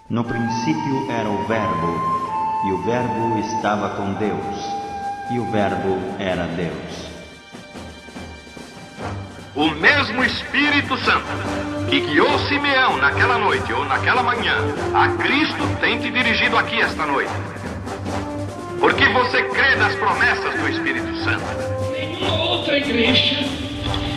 No princípio era o Verbo, e o Verbo estava com Deus, e o Verbo era Deus. O mesmo Espírito Santo que guiou Simeão naquela noite ou naquela manhã, a Cristo tem te dirigido aqui esta noite. Porque você crê nas promessas do Espírito Santo. Nenhuma outra igreja,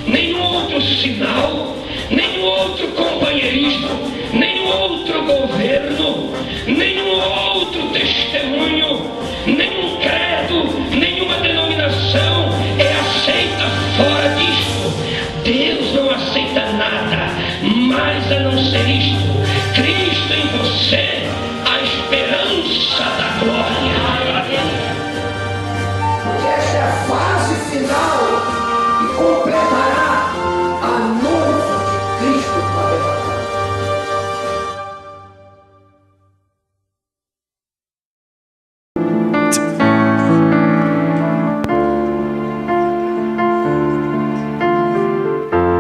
nenhum outro sinal, nenhum outro companheirismo, nenhum outro governo, nenhum outro testemunho, nenhum credo, nenhuma denominação é aceita fora disto. Deus não aceita nada mais a não ser isto. Cristo em você, a esperança da glória. Esta é a fase final que completará a noiva de Cristo arrebatada.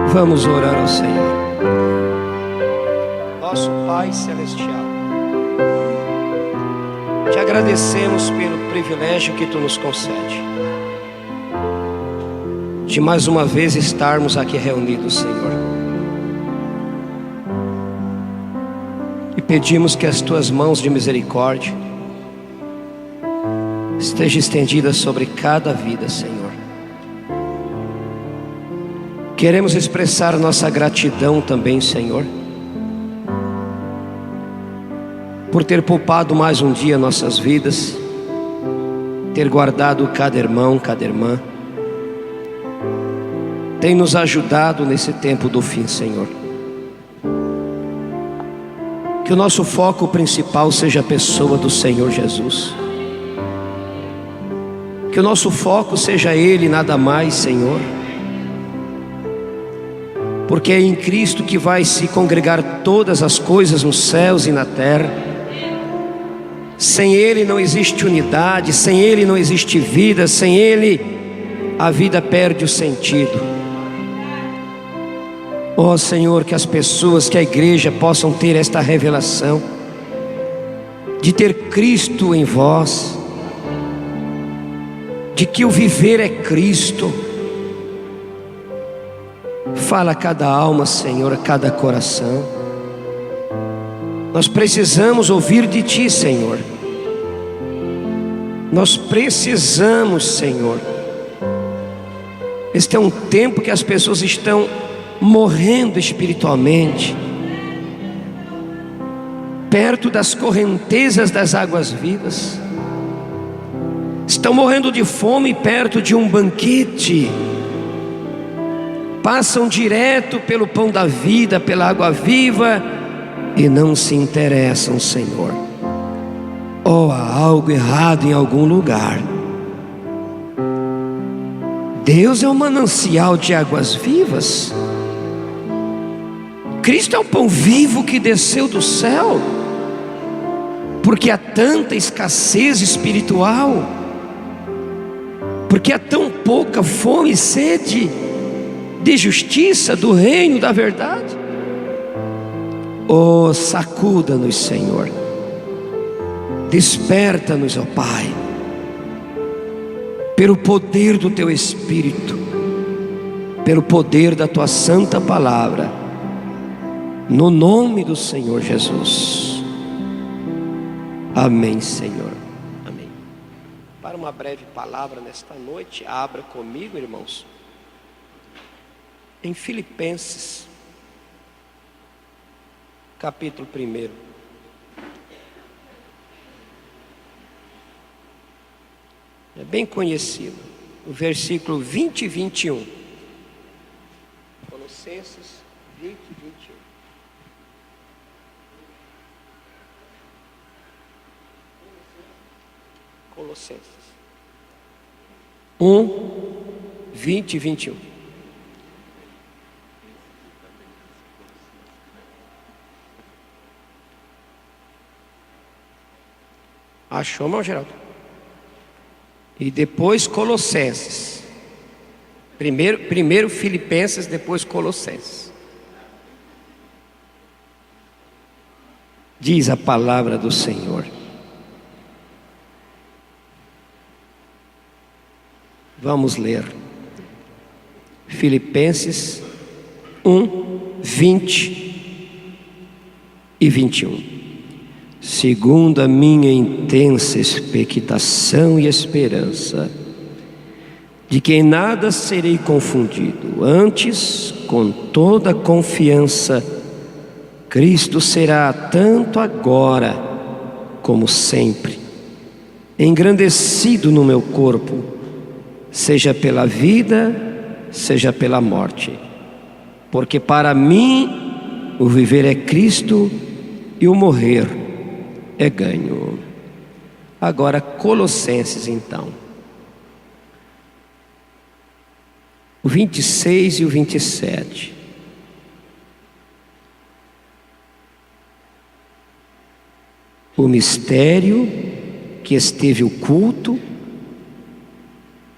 Vamos orar ao Senhor. Nosso Pai Celestial, te agradecemos pelo privilégio que Tu nos concede de mais uma vez estarmos aqui reunidos, Senhor. E pedimos que as Tuas mãos de misericórdia estejam estendidas sobre cada vida, Senhor. Queremos expressar nossa gratidão também, Senhor, por ter poupado mais um dia nossas vidas, ter guardado cada irmão, cada irmã. Tem nos ajudado nesse tempo do fim, Senhor. Que o nosso foco principal seja a pessoa do Senhor Jesus. Que o nosso foco seja Ele, nada mais, Senhor. Porque é em Cristo que vai se congregar todas as coisas nos céus e na terra. Sem Ele não existe unidade, sem Ele não existe vida, sem Ele a vida perde o sentido. Ó Senhor, que as pessoas, que a igreja possam ter esta revelação de ter Cristo em vós, de que o viver é Cristo. Fala a cada alma, Senhor, a cada coração. Nós precisamos ouvir de Ti, Senhor. Nós precisamos, Senhor. Este é um tempo que as pessoas estão morrendo espiritualmente, perto das correntezas das águas vivas. Estão morrendo de fome perto de um banquete. Passam direto pelo pão da vida, pela água viva, e não se interessam, Senhor. Oh, há algo errado em algum lugar. Deus é um manancial de águas vivas. Cristo é o pão vivo que desceu do céu. Porque há tanta escassez espiritual, porque há tão pouca fome e sede de justiça, do reino da verdade. Oh, sacuda-nos, Senhor. Desperta-nos, ó Pai, pelo poder do Teu Espírito, pelo poder da Tua santa palavra, no nome do Senhor Jesus. Amém, Senhor. Amém. Para uma breve palavra nesta noite, abra comigo, irmãos, em Filipenses, capítulo 1. É bem conhecido, o versículo 20 e 21. Colossenses 20 e 21. Colossenses 1, 20 e 21. Achou, irmão Geraldo? E depois Colossenses. Primeiro Filipenses, depois Colossenses. Diz a palavra do Senhor. Vamos ler Filipenses 1, 20 e 21. Segundo a minha intensa expectação e esperança, de que em nada serei confundido, antes, com toda confiança, Cristo será tanto agora como sempre engrandecido no meu corpo, seja pela vida, seja pela morte. Porque para mim o viver é Cristo e o morrer é ganho. Agora Colossenses então, o 26 e o 27. O mistério que esteve oculto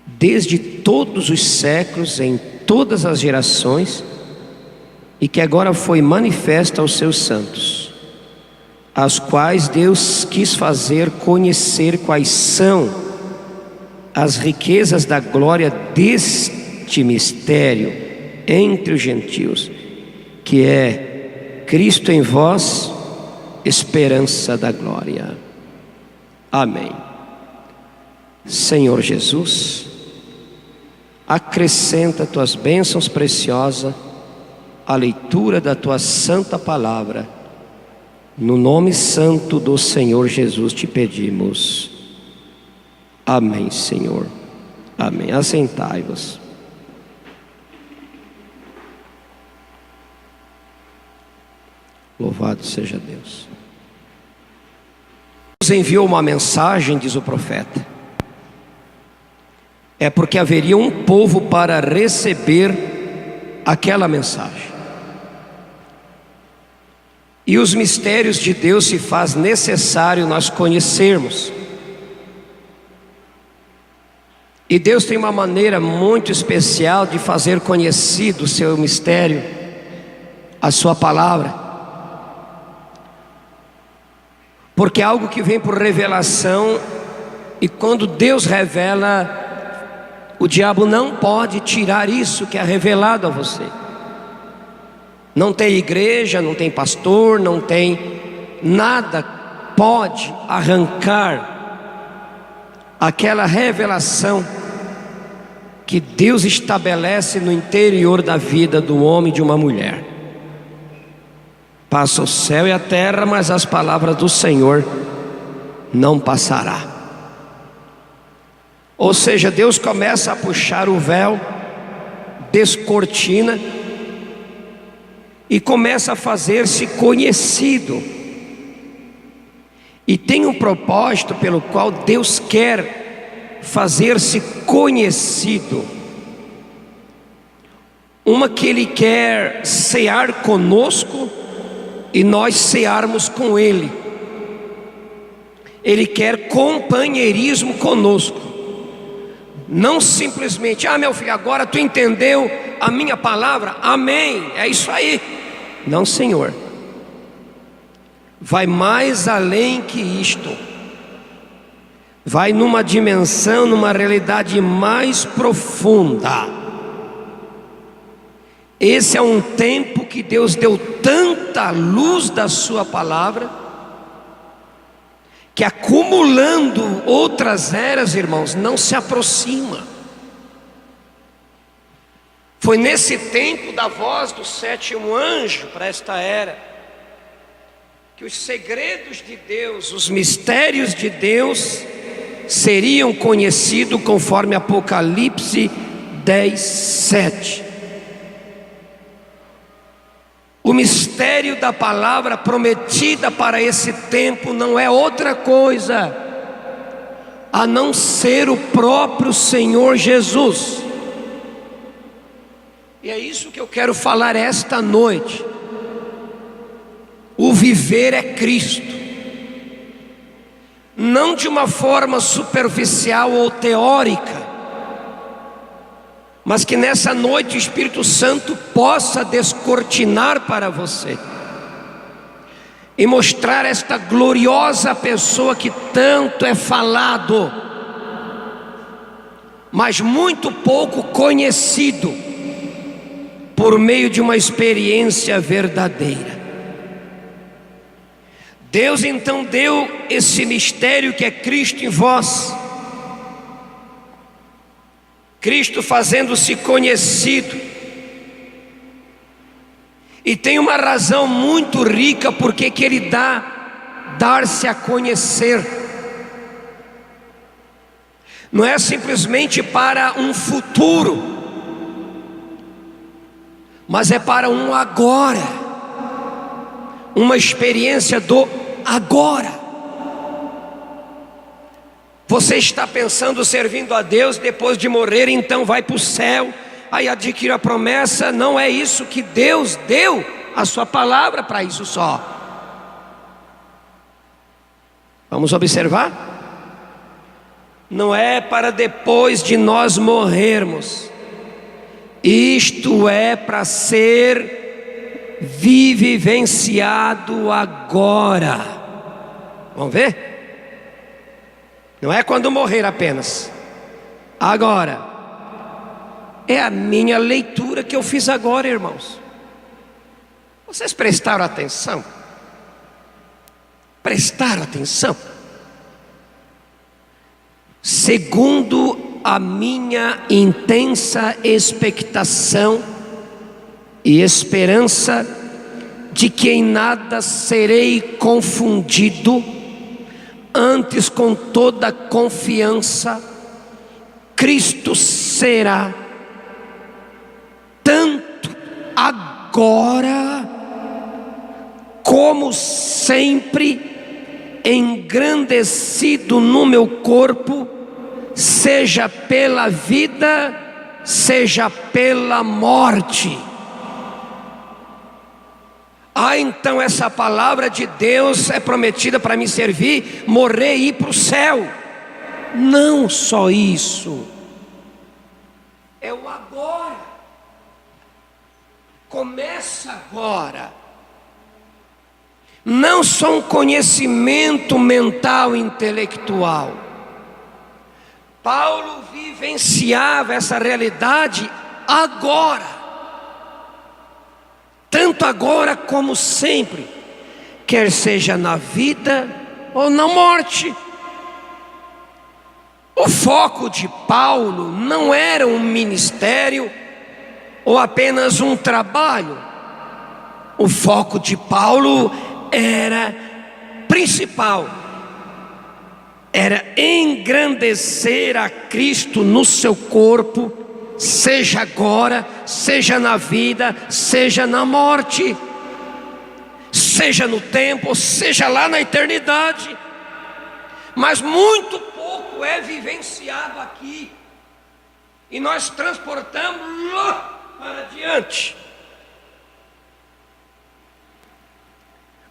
desde todos os séculos, em todas as gerações, e que agora foi manifesto aos seus santos, aos quais Deus quis fazer conhecer quais são as riquezas da glória deste mistério entre os gentios, que é Cristo em vós, esperança da glória. Amém. Senhor Jesus, acrescenta tuas bênçãos preciosas à leitura da tua santa palavra. No nome santo do Senhor Jesus te pedimos. Amém, Senhor. Amém. Assentai-vos. Louvado seja Deus. Deus enviou uma mensagem, diz o profeta. É porque haveria um povo para receber aquela mensagem. E os mistérios de Deus se faz necessário nós conhecermos. E Deus tem uma maneira muito especial de fazer conhecido o seu mistério, a sua palavra. Porque é algo que vem por revelação, e quando Deus revela, o diabo não pode tirar isso que é revelado a você. Não tem igreja, não tem pastor, não tem nada pode arrancar aquela revelação que Deus estabelece no interior da vida do homem e de uma mulher. Passa o céu e a terra, mas as palavras do Senhor não passará. Ou seja, Deus começa a puxar o véu, descortina e começa a fazer-se conhecido. E tem um propósito pelo qual Deus quer fazer-se conhecido. Uma que Ele quer cear conosco e nós cearmos com Ele. Ele quer companheirismo conosco. Não simplesmente, meu filho, agora tu entendeu a minha palavra? Amém, é isso aí. Não, Senhor. Vai mais além que isto. Vai numa dimensão, numa realidade mais profunda. Esse é um tempo que Deus deu tanta luz da sua palavra, que acumulando outras eras, irmãos, não se aproxima. Foi nesse tempo da voz do sétimo anjo para esta era, que os segredos de Deus, os mistérios de Deus seriam conhecidos conforme Apocalipse 10, 7. O mistério da palavra prometida para esse tempo não é outra coisa a não ser o próprio Senhor Jesus. E é isso que eu quero falar esta noite. O viver é Cristo, não de uma forma superficial ou teórica, mas que nessa noite o Espírito Santo possa descortinar para você e mostrar esta gloriosa pessoa que tanto é falado, mas muito pouco conhecido, por meio de uma experiência verdadeira. Deus então deu esse mistério que é Cristo em vós, Cristo fazendo-se conhecido. E tem uma razão muito rica porque que Ele dar-se a conhecer. Não é simplesmente para um futuro, mas é para um agora, uma experiência do agora. Você está pensando servindo a Deus, depois de morrer então vai para o céu, aí adquire a promessa. Não é isso que Deus deu a sua palavra para isso só. Vamos observar? Não é para depois de nós morrermos, isto é para ser vivenciado agora. Vamos ver? Não é quando morrer apenas, agora. É a minha leitura que eu fiz agora, irmãos. Vocês prestaram atenção? Prestaram atenção? Segundo a minha intensa expectação e esperança de que em nada serei confundido, antes com toda confiança, Cristo será tanto agora como sempre engrandecido no meu corpo, seja pela vida, seja pela morte. Então essa palavra de Deus é prometida para me servir, morrer e ir para o céu. Não só isso, é o agora. Começa agora. Não só um conhecimento mental e intelectual. Paulo vivenciava essa realidade agora. Tanto agora como sempre, quer seja na vida ou na morte. O foco de Paulo não era um ministério ou apenas um trabalho. O foco de Paulo era principal, era engrandecer a Cristo no seu corpo, seja agora, seja na vida, seja na morte, seja no tempo, seja lá na eternidade. Mas muito pouco é vivenciado aqui, e nós transportamos lá para diante.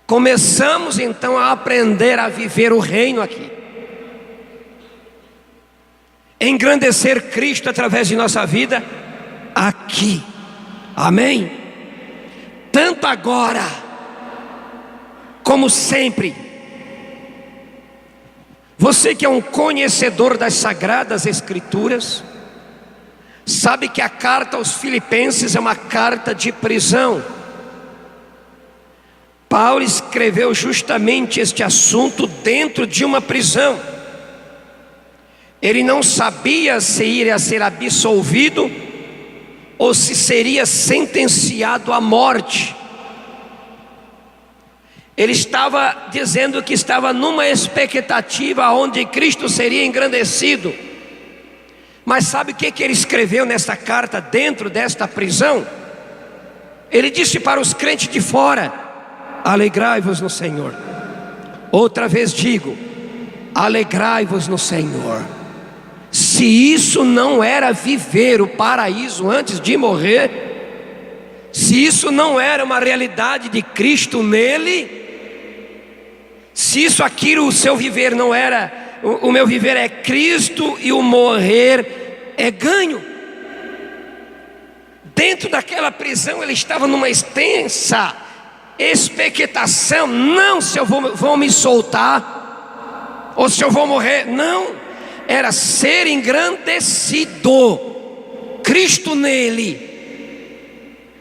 Começamos então a aprender a viver o reino aqui, engrandecer Cristo através de nossa vida aqui, amém? Tanto agora como sempre. Você que é um conhecedor das Sagradas Escrituras, sabe que a carta aos Filipenses é uma carta de prisão. Paulo escreveu justamente este assunto dentro de uma prisão. Ele não sabia se iria ser absolvido ou se seria sentenciado à morte. Ele estava dizendo que estava numa expectativa onde Cristo seria engrandecido. Mas sabe o que ele escreveu nessa carta dentro desta prisão? Ele disse para os crentes de fora: alegrai-vos no Senhor. Outra vez digo, alegrai-vos no Senhor. Se isso não era viver o paraíso antes de morrer, se isso não era uma realidade de Cristo nele, se isso aquilo, o seu viver não era, o meu viver é Cristo e o morrer é ganho. Dentro daquela prisão ele estava numa extensa expectação, não se eu vão me soltar, ou se eu vou morrer, não, era ser engrandecido, Cristo nele.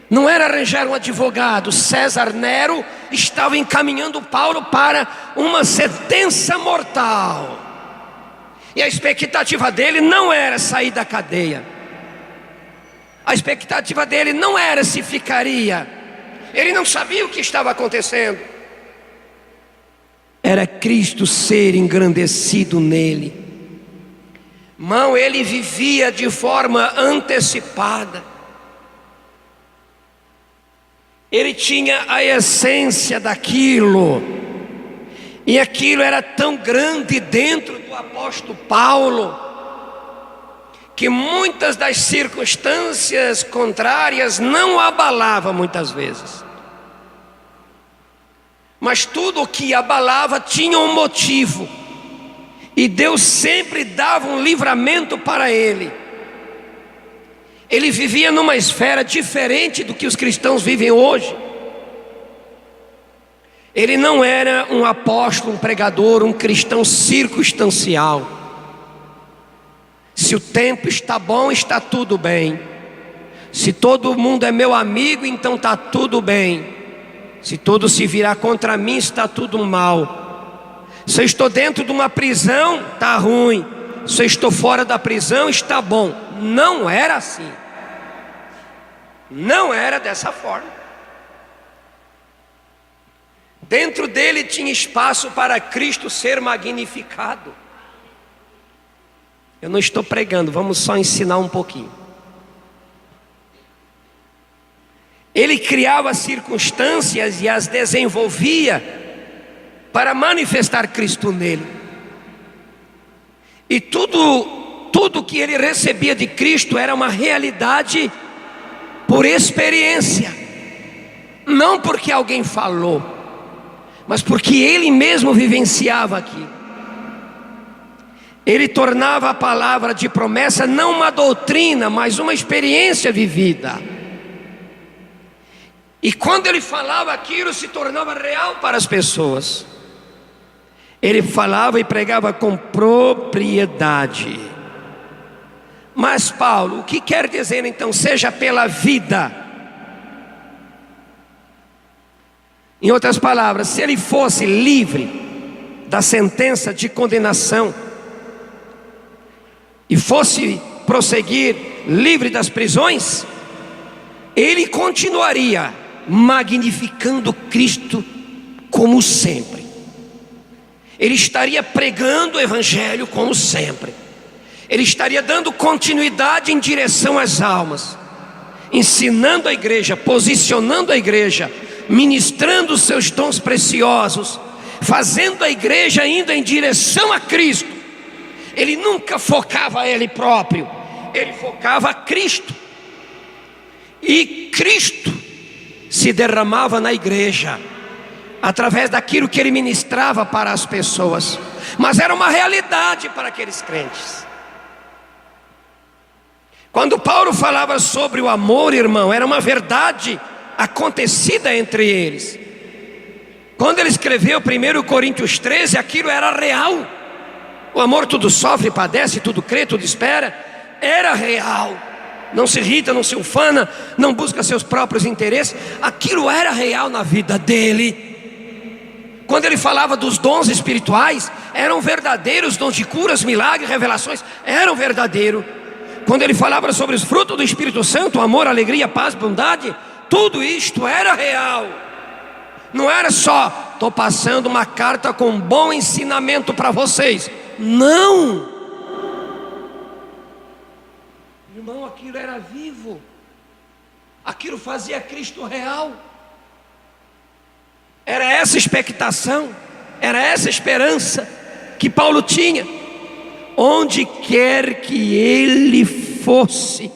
Não era arranjar um advogado. César Nero estava encaminhando Paulo para uma sentença mortal, e a expectativa dele não era sair da cadeia, a expectativa dele não era se ficaria, ele não sabia o que estava acontecendo, era Cristo ser engrandecido nele. Irmão, ele vivia de forma antecipada, ele tinha a essência daquilo, e aquilo era tão grande dentro do apóstolo Paulo, que muitas das circunstâncias contrárias não o abalavam muitas vezes, mas tudo o que abalava tinha um motivo, e Deus sempre dava um livramento para ele. Ele vivia numa esfera diferente do que os cristãos vivem hoje. Ele não era um apóstolo, um pregador, um cristão circunstancial. Se o tempo está bom, está tudo bem. Se todo mundo é meu amigo, então está tudo bem. Se todo se virar contra mim, está tudo mal. Se eu estou dentro de uma prisão, está ruim. Se eu estou fora da prisão, está bom. Não era assim. Não era dessa forma. Dentro dele tinha espaço para Cristo ser magnificado. Eu não estou pregando, vamos só ensinar um pouquinho. Ele criava circunstâncias e as desenvolvia para manifestar Cristo nele. E tudo que ele recebia de Cristo era uma realidade por experiência, não porque alguém falou, mas porque ele mesmo vivenciava aqui. Ele tornava a palavra de promessa não uma doutrina, mas uma experiência vivida. E quando ele falava aquilo, se tornava real para as pessoas. Ele falava e pregava com propriedade. Mas Paulo, o que quer dizer então? Seja pela vida. Em outras palavras, se ele fosse livre da sentença de condenação e fosse prosseguir livre das prisões, ele continuaria magnificando Cristo como sempre. Ele estaria pregando o evangelho como sempre. Ele estaria dando continuidade em direção às almas, ensinando a igreja, posicionando a igreja, ministrando os seus dons preciosos, fazendo a igreja indo em direção a Cristo. Ele nunca focava a ele próprio, ele focava a Cristo. E Cristo se derramava na igreja através daquilo que ele ministrava para as pessoas. Mas era uma realidade para aqueles crentes. Quando Paulo falava sobre o amor, irmão, era uma verdade acontecida entre eles. Quando ele escreveu 1 Coríntios 13, aquilo era real. O amor tudo sofre, padece, tudo crê, tudo espera. Era real. Não se irrita, não se ufana, não busca seus próprios interesses. Aquilo era real na vida dele. Quando ele falava dos dons espirituais, eram verdadeiros dons de curas, milagres, revelações, eram verdadeiros. Quando ele falava sobre os frutos do Espírito Santo, amor, alegria, paz, bondade, tudo isto era real. Não era só, estou passando uma carta com um bom ensinamento para vocês. Não. Irmão, aquilo era vivo. Aquilo fazia Cristo real. Era essa expectação, era essa esperança que Paulo tinha. Onde quer que ele fosse.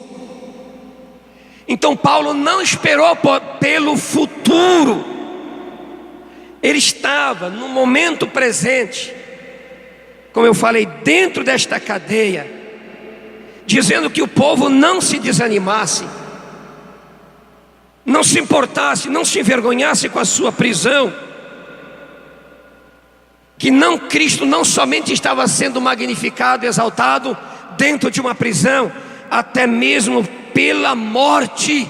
Então Paulo não esperou pelo futuro. Ele estava no momento presente, como eu falei, dentro desta cadeia, dizendo que o povo não se desanimasse. não se importasse, não se envergonhasse com a sua prisão, que Cristo não somente estava sendo magnificado, exaltado dentro de uma prisão, até mesmo pela morte.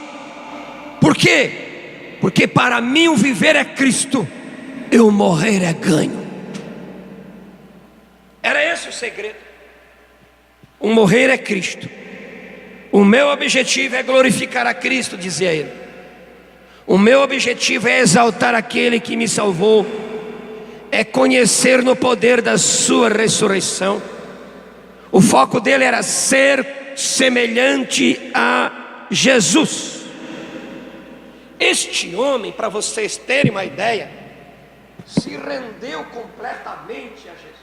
Por quê? Porque para mim o viver é Cristo, e o morrer é ganho. Era esse o segredo. O morrer é Cristo. O meu objetivo é glorificar a Cristo, dizia ele. O meu objetivo é exaltar aquele que me salvou, é conhecer no poder da sua ressurreição. O foco dele era ser semelhante a Jesus. Este homem, para vocês terem uma ideia, se rendeu completamente a Jesus.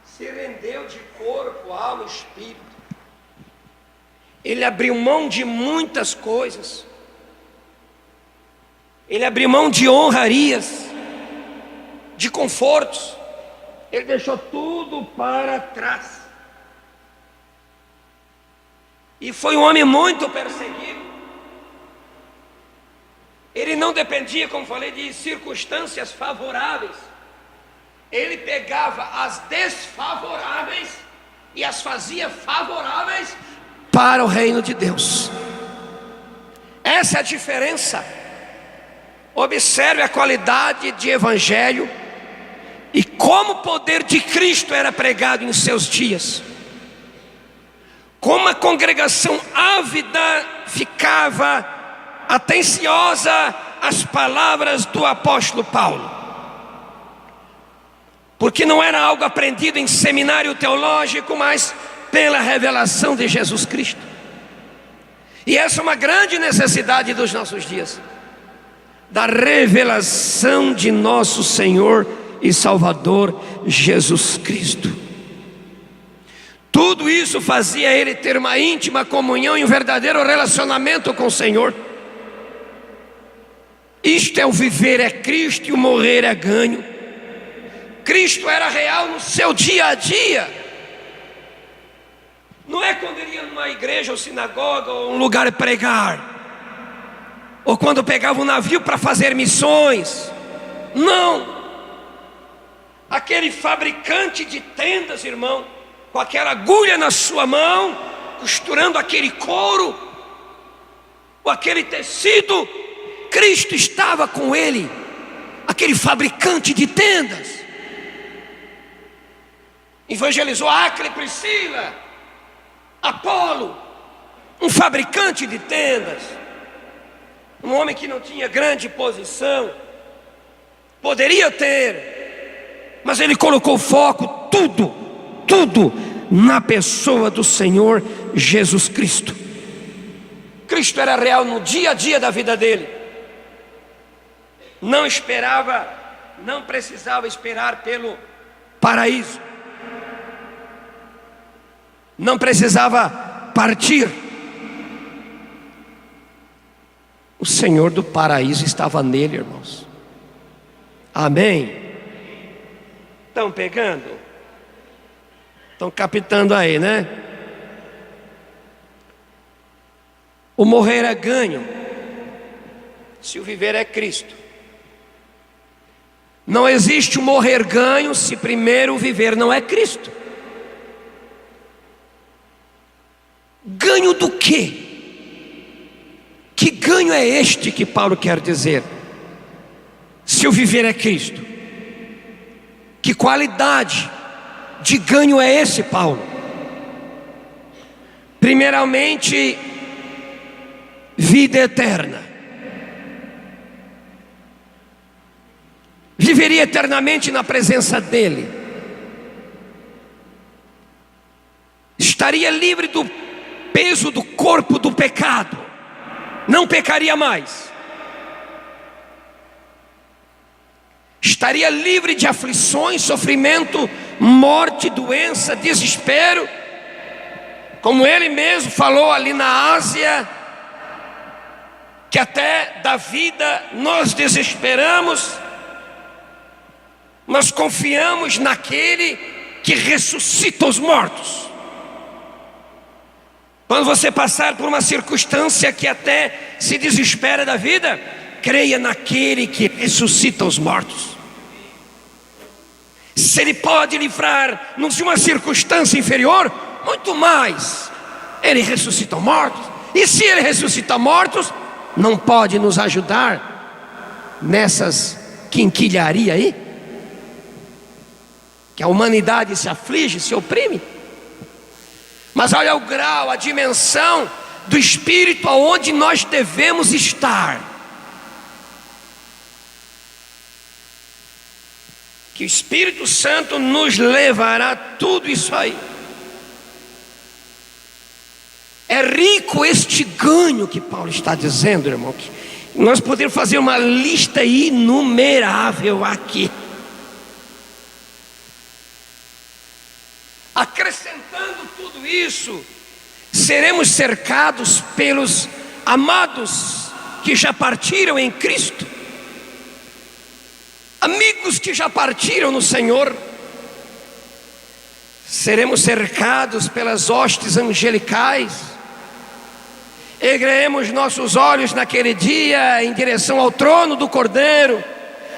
Se rendeu de corpo, alma e espírito. Ele abriu mão de muitas coisas. Ele abriu mão de honrarias, de confortos. Ele deixou tudo para trás. E foi um homem muito perseguido. Ele não dependia, como falei, de circunstâncias favoráveis. Ele pegava as desfavoráveis e as fazia favoráveis para o reino de Deus. Essa é a diferença. Observe a qualidade de evangelho e como o poder de Cristo era pregado em seus dias. Como a congregação ávida ficava atenciosa às palavras do apóstolo Paulo, porque não era algo aprendido em seminário teológico, mas pela revelação de Jesus Cristo. E essa é uma grande necessidade dos nossos dias, da revelação de nosso Senhor e Salvador Jesus Cristo. Tudo isso fazia ele ter uma íntima comunhão e um verdadeiro relacionamento com o Senhor. Isto é o viver é Cristo e o morrer é ganho. Cristo era real no seu dia a dia. Não é quando ele ia numa igreja ou sinagoga ou um lugar pregar, ou quando pegava um navio para fazer missões. Não. Aquele fabricante de tendas, irmão, com aquela agulha na sua mão, costurando aquele couro, ou aquele tecido, Cristo estava com ele. Aquele fabricante de tendas evangelizou Áquila e Priscila. Apolo, um fabricante de tendas, um homem que não tinha grande posição, poderia ter, mas ele colocou foco, tudo na pessoa do Senhor Jesus Cristo. Cristo era real no dia a dia da vida dele. Não precisava esperar pelo paraíso. Não precisava partir. O Senhor do paraíso estava nele, irmãos. Amém? Estão pegando? Estão captando aí, né? O morrer é ganho, se o viver é Cristo. Não existe o morrer ganho se primeiro o viver não é Cristo. Ganho do quê? Que ganho é este que Paulo quer dizer? Se o viver é Cristo, que qualidade de ganho é esse, Paulo? Primeiramente, vida eterna. Viveria eternamente na presença dele. Estaria livre do peso do corpo do pecado. Não pecaria mais. Estaria livre de aflições, sofrimento, morte, doença, desespero. Como ele mesmo falou ali na Ásia, que até da vida nós desesperamos, mas confiamos naquele que ressuscita os mortos. Quando você passar por uma circunstância que até se desespera da vida, creia naquele que ressuscita os mortos. Se Ele pode livrar de uma circunstância inferior, muito mais, Ele ressuscita mortos. E se Ele ressuscita mortos, não pode nos ajudar nessas quinquilharias aí? Que a humanidade se aflige, se oprime. Mas olha o grau, a dimensão do Espírito aonde nós devemos estar. Que o Espírito Santo nos levará a tudo isso aí. É rico este ganho que Paulo está dizendo, irmão. Que nós podemos fazer uma lista inumerável aqui. Acrescentando tudo isso, seremos cercados pelos amados que já partiram em Cristo, amigos que já partiram no Senhor. Seremos cercados pelas hostes angelicais. Ergueremos nossos olhos naquele dia em direção ao trono do Cordeiro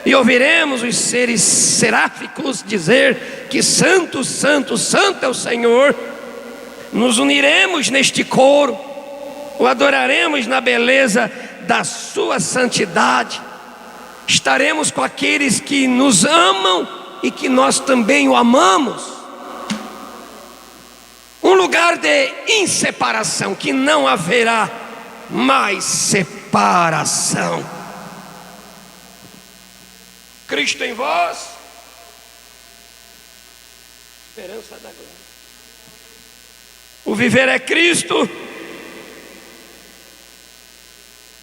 e ouviremos os seres seráficos dizer que santo, santo, santo é o Senhor. Nos uniremos neste coro, o adoraremos na beleza da sua santidade. Estaremos com aqueles que nos amam e que nós também o amamos. Um lugar de inseparação, que não haverá mais separação. Cristo em vós, esperança da glória. O viver é Cristo.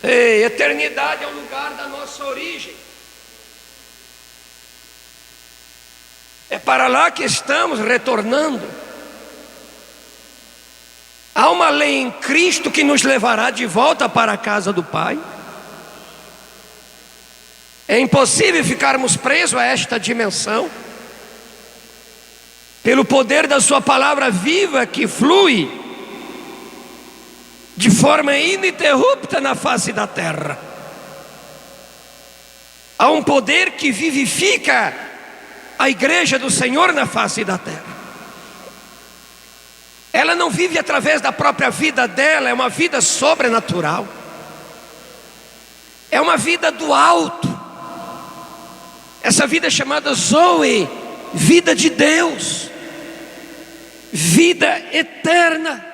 Ei, eternidade é o lugar da nossa origem. É para lá que estamos retornando. Há uma lei em Cristo que nos levará de volta para a casa do Pai. É impossível ficarmos presos a esta dimensão. Pelo poder da sua palavra viva que flui de forma ininterrupta na face da terra. Há um poder que vivifica a igreja do Senhor na face da terra. Ela não vive através da própria vida dela, é uma vida sobrenatural. É uma vida do alto. Essa vida é chamada Zoe, vida de Deus, vida eterna.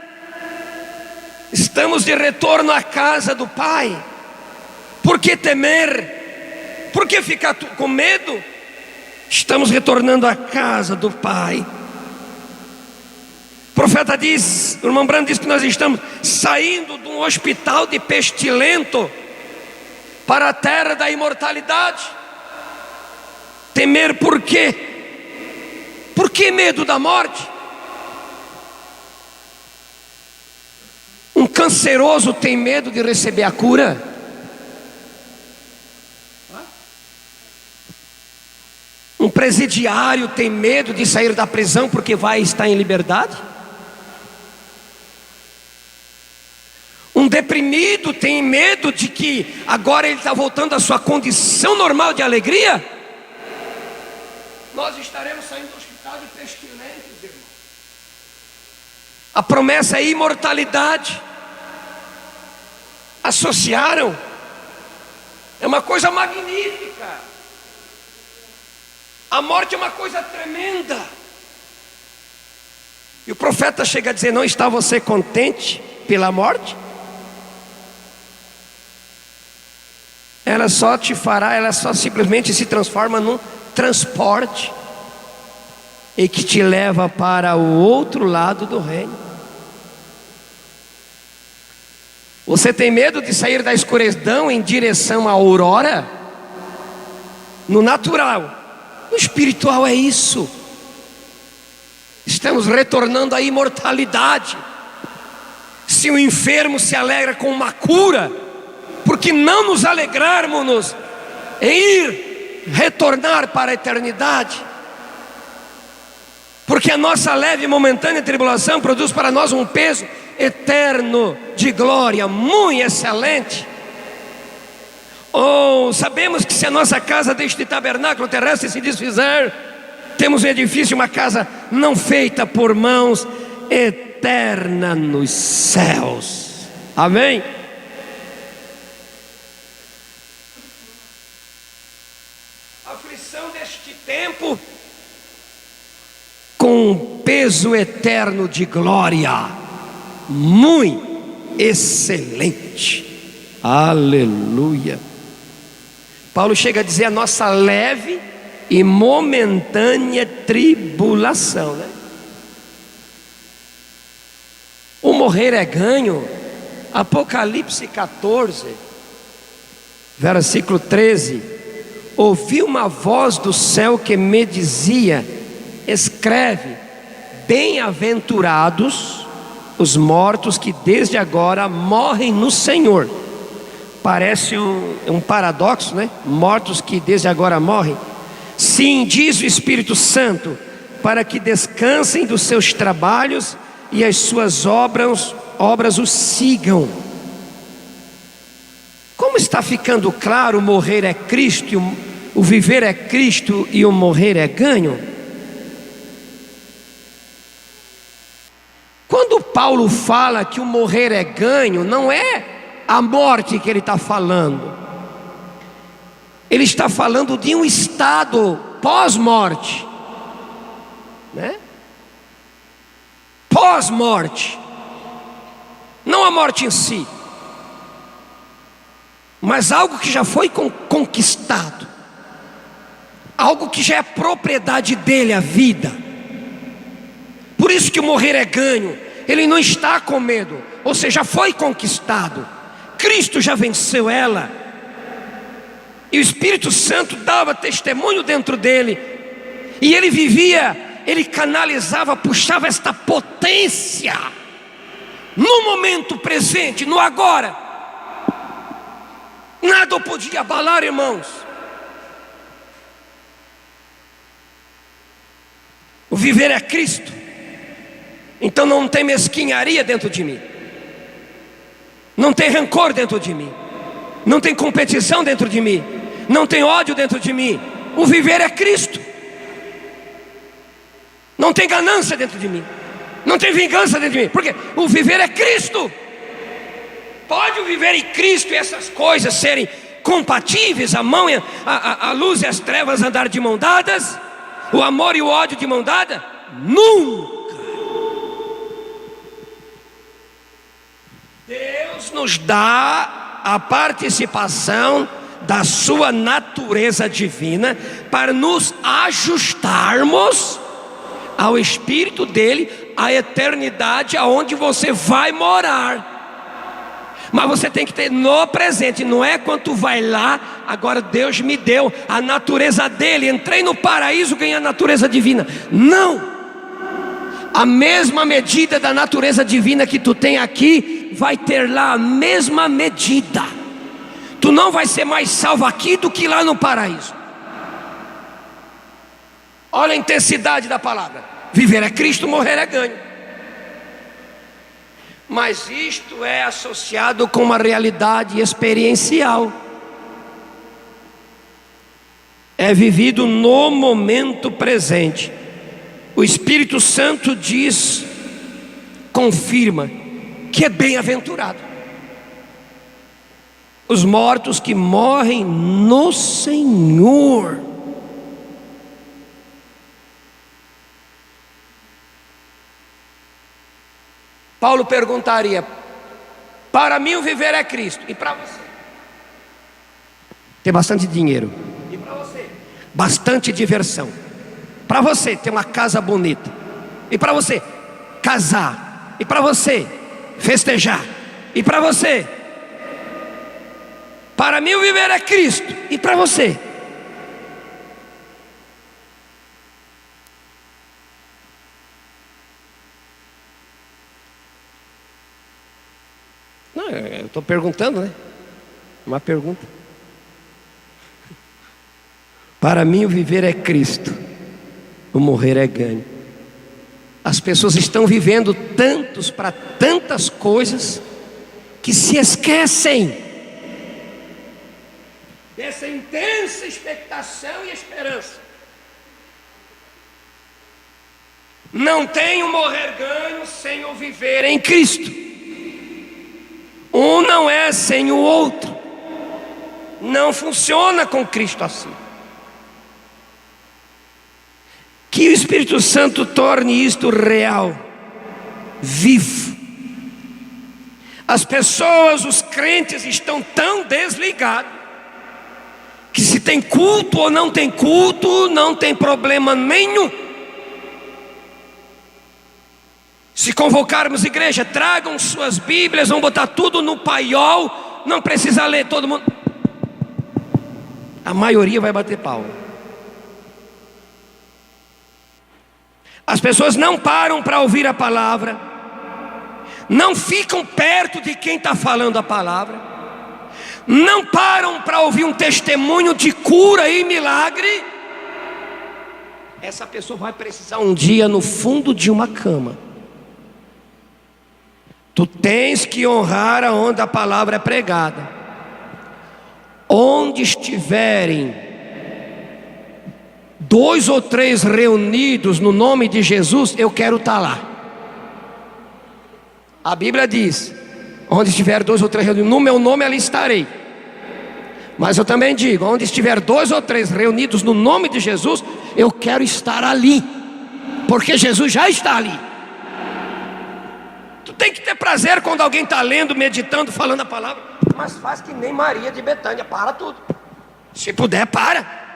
Estamos de retorno à casa do Pai. Por que temer? Por que ficar com medo? Estamos retornando à casa do Pai. O profeta diz, o irmão Branco diz que nós estamos saindo de um hospital de pestilento para a terra da imortalidade. Temer por quê? Por que medo da morte? Um canceroso tem medo de receber a cura? Um presidiário tem medo de sair da prisão porque vai estar em liberdade? Um deprimido tem medo de que agora ele está voltando à sua condição normal de alegria? Nós estaremos saindo do hospital de pestilentos, irmão. A promessa é imortalidade. Associaram. É uma coisa magnífica. A morte é uma coisa tremenda. E o profeta chega a dizer: não está você contente pela morte? Ela só te fará, ela só simplesmente se transforma num transporte e que te leva para o outro lado do reino. Você tem medo de sair da escuridão em direção à aurora? No natural. No espiritual é isso. Estamos retornando à imortalidade. Se o enfermo se alegra com uma cura, por que não nos alegrarmos em retornar para a eternidade? Porque a nossa leve e momentânea tribulação produz para nós um peso eterno de glória, muito excelente. Ou sabemos que se a nossa casa deste tabernáculo terrestre se desfizer, temos um edifício, uma casa não feita por mãos, eterna nos céus. Amém? A aflição deste tempo com peso eterno de glória, muito excelente. Aleluia. Paulo chega a dizer a nossa leve e momentânea tribulação, né? O morrer é ganho. Apocalipse 14, versículo 13. Ouvi uma voz do céu que me dizia: escreve, bem-aventurados os mortos que desde agora morrem no Senhor. Parece um paradoxo, né? Mortos que desde agora morrem. Sim, diz o Espírito Santo, para que descansem dos seus trabalhos e as suas obras os sigam. Como está ficando claro, o morrer é Cristo, o viver é Cristo e o morrer é ganho. Quando Paulo fala que o morrer é ganho, não é a morte que ele está falando. Ele está falando de um estado pós-morte, né? Pós-morte, não a morte em si, mas algo que já foi conquistado, algo que já é propriedade dele, a vida. Por isso que o morrer é ganho. Ele não está com medo, ou seja, já foi conquistado. Cristo já venceu ela, e o Espírito Santo dava testemunho dentro dele, e ele vivia, ele canalizava, puxava esta potência no momento presente, no agora. Nada o podia abalar, irmãos. O viver é Cristo. Então não tem mesquinharia dentro de mim, não tem rancor dentro de mim, não tem competição dentro de mim, não tem ódio dentro de mim. O viver é Cristo. Não tem ganância dentro de mim, não tem vingança dentro de mim, porque o viver é Cristo. Pode o viver em Cristo e essas coisas serem compatíveis, a luz e as trevas andar de mão dadas, o amor e o ódio de mão dada? Nunca. Deus nos dá a participação da sua natureza divina para nos ajustarmos ao Espírito dele, à eternidade, aonde você vai morar. Mas você tem que ter no presente, não é quando tu vai lá, agora Deus me deu a natureza dele, entrei no paraíso, ganhei a natureza divina. Não! A mesma medida da natureza divina que tu tem aqui, vai ter lá a mesma medida. Tu não vai ser mais salvo aqui do que lá no paraíso. Olha a intensidade da palavra. Viver é Cristo, morrer é ganho. Mas isto é associado com uma realidade experiencial. É vivido no momento presente. O Espírito Santo diz, confirma, que é bem-aventurado os mortos que morrem no Senhor. Paulo perguntaria: para mim o viver é Cristo, e para você? Ter bastante dinheiro, e para você? Bastante diversão. Para você ter uma casa bonita, e para você casar, e para você festejar, e para você? Para mim o viver é Cristo, e para você? Não, eu estou perguntando, né? Uma pergunta. Para mim o viver é Cristo, o morrer é ganho. As pessoas estão vivendo para tantos tantas coisas que se esquecem dessa intensa expectação e esperança. Não tem o morrer ganho sem o viver em Cristo. Um não é sem o outro. Não funciona com Cristo assim. Que o Espírito Santo torne isto real, vivo. As pessoas, os crentes estão tão desligados que se tem culto ou não tem culto, não tem problema nenhum. Se convocarmos igreja, tragam suas Bíblias, vão botar tudo no paiol, não precisa ler todo mundo. A maioria vai bater palma. As pessoas não param para ouvir a palavra, não ficam perto de quem está falando a palavra, não param para ouvir um testemunho de cura e milagre. Essa pessoa vai precisar um dia no fundo de uma cama. Tu tens que honrar aonde a palavra é pregada. Onde estiverem 2 ou 3 reunidos no nome de Jesus, eu quero estar lá. A Bíblia diz: onde estiver 2 ou 3 reunidos no meu nome, ali estarei. Mas eu também digo: onde estiver 2 ou 3 reunidos no nome de Jesus, eu quero estar ali, porque Jesus já está ali. Tu tem que ter prazer quando alguém está lendo, meditando, falando a palavra, mas faz que nem Maria de Betânia, para tudo. Se puder, para.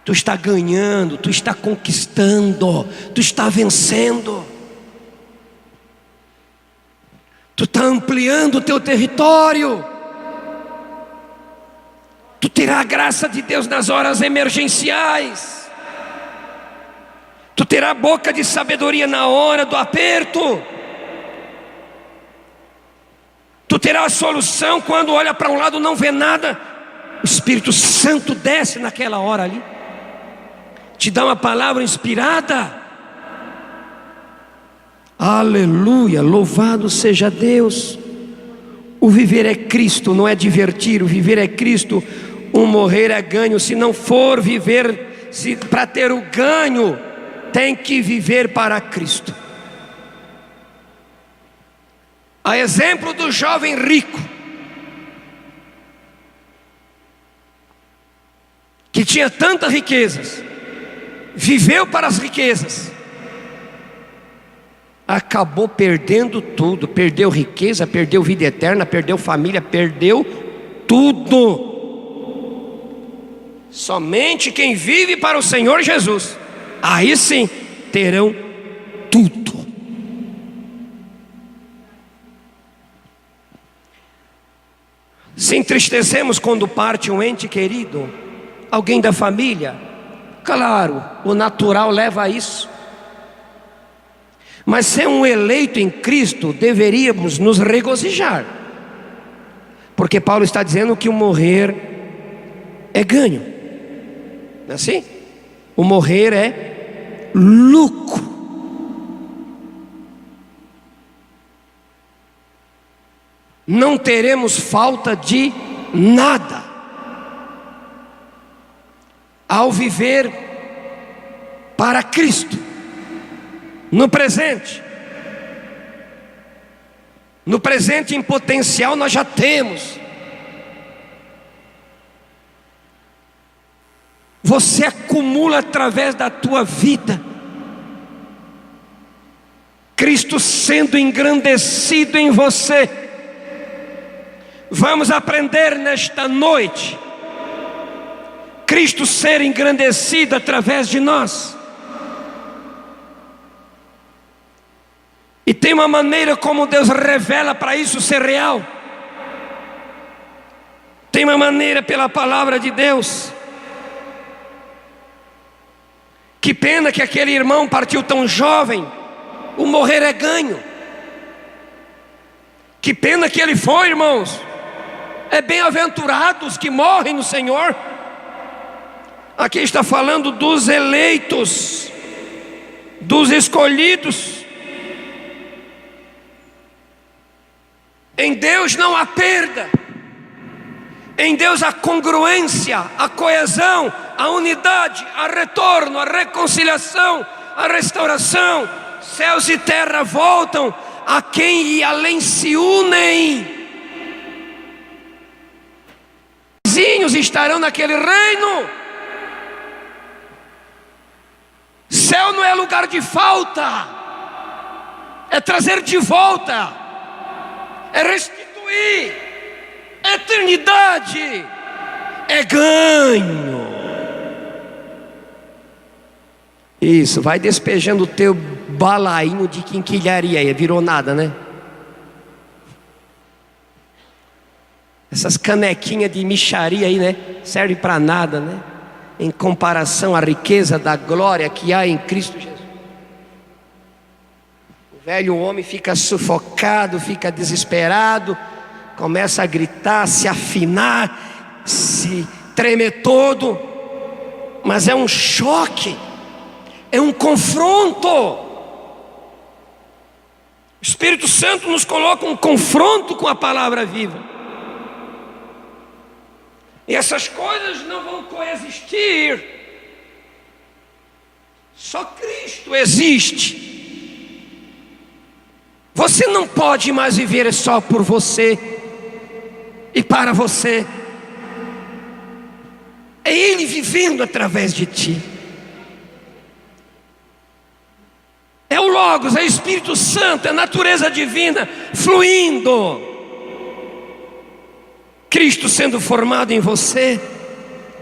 Tu está ganhando, tu está conquistando, tu está vencendo, tu está ampliando o teu território. Tu terá a graça de Deus nas horas emergenciais. Tu terá boca de sabedoria na hora do aperto. Tu terá a solução quando olha para um lado e não vê nada. O Espírito Santo desce naquela hora ali, te dá uma palavra inspirada. Aleluia, louvado seja Deus. O viver é Cristo, não é divertir. O viver é Cristo, o morrer é ganho. Se não for viver, para ter o ganho, tem que viver para Cristo. A exemplo do jovem rico, que tinha tantas riquezas, viveu para as riquezas, acabou perdendo tudo. Perdeu riqueza, perdeu vida eterna, perdeu família, perdeu tudo. Somente quem vive para o Senhor Jesus, aí sim terão tudo. Se entristecemos quando parte um ente querido, alguém da família, claro, o natural leva a isso. Mas ser um eleito em Cristo, deveríamos nos regozijar, porque Paulo está dizendo que o morrer é ganho, não é assim? O morrer é lucro. Não teremos falta de nada ao viver para Cristo. No presente em potencial nós já temos. Você acumula através da tua vida, Cristo sendo engrandecido em você. Vamos aprender nesta noite, Cristo ser engrandecido através de nós. E tem uma maneira como Deus revela para isso ser real. Tem uma maneira pela palavra de Deus. Que pena que aquele irmão partiu tão jovem. O morrer é ganho. Que pena que ele foi, irmãos. É bem-aventurados que morrem no Senhor. Aqui está falando dos eleitos, dos escolhidos. Em Deus não há perda. Em Deus há congruência, a coesão, a unidade, a retorno, a reconciliação, a restauração. Céus e terra voltam a quem e além se unem. Vizinhos estarão naquele reino. Céu não é lugar de falta, é trazer de volta, é restituir. Eternidade é ganho. Isso, vai despejando o teu balainho de quinquilharia aí, virou nada, né? Essas canequinhas de mixaria aí, né? Serve para nada, né? Em comparação à riqueza da glória que há em Cristo Jesus. O velho homem fica sufocado, fica desesperado, começa a gritar, se afinar, se tremer todo, mas é um choque, é um confronto. O Espírito Santo nos coloca um confronto com a palavra viva. E essas coisas não vão coexistir. Só Cristo existe. Você não pode mais viver só por você e para você. É Ele vivendo através de ti. É o Logos, é o Espírito Santo, é a natureza divina fluindo. Cristo sendo formado em você.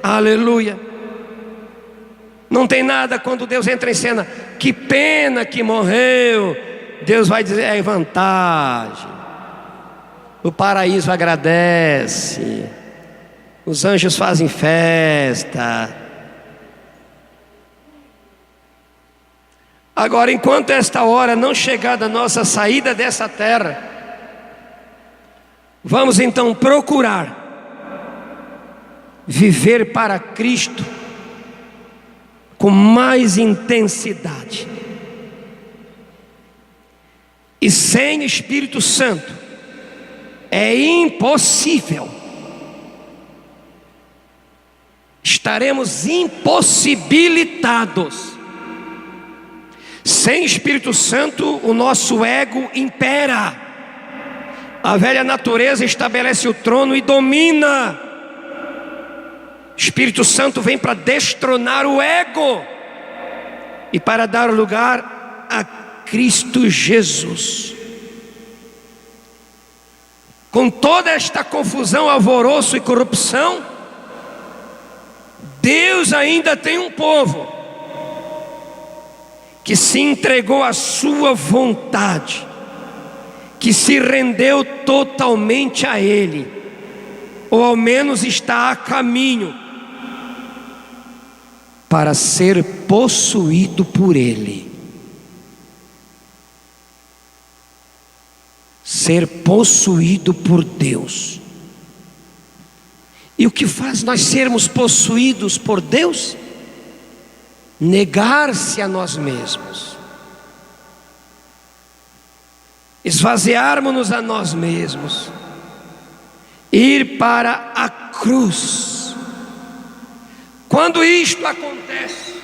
Aleluia. Não tem nada quando Deus entra em cena. Que pena que morreu. Deus vai dizer, é vantagem. O paraíso agradece. Os anjos fazem festa. Agora, enquanto esta hora não chegar da nossa saída dessa terra, vamos então procurar viver para Cristo com mais intensidade. E sem Espírito Santo é impossível. Estaremos impossibilitados. Sem Espírito Santo, o nosso ego impera. A velha natureza estabelece o trono e domina. Espírito Santo vem para destronar o ego e para dar lugar a Cristo Jesus. Com toda esta confusão, alvoroço e corrupção, Deus ainda tem um povo que se entregou à sua vontade, que se rendeu totalmente a Ele, ou ao menos está a caminho para ser possuído por Ele. Ser possuído por Deus. E o que faz nós sermos possuídos por Deus? Negar-se a nós mesmos, esvaziarmos-nos a nós mesmos, ir para a cruz. Quando isto acontece,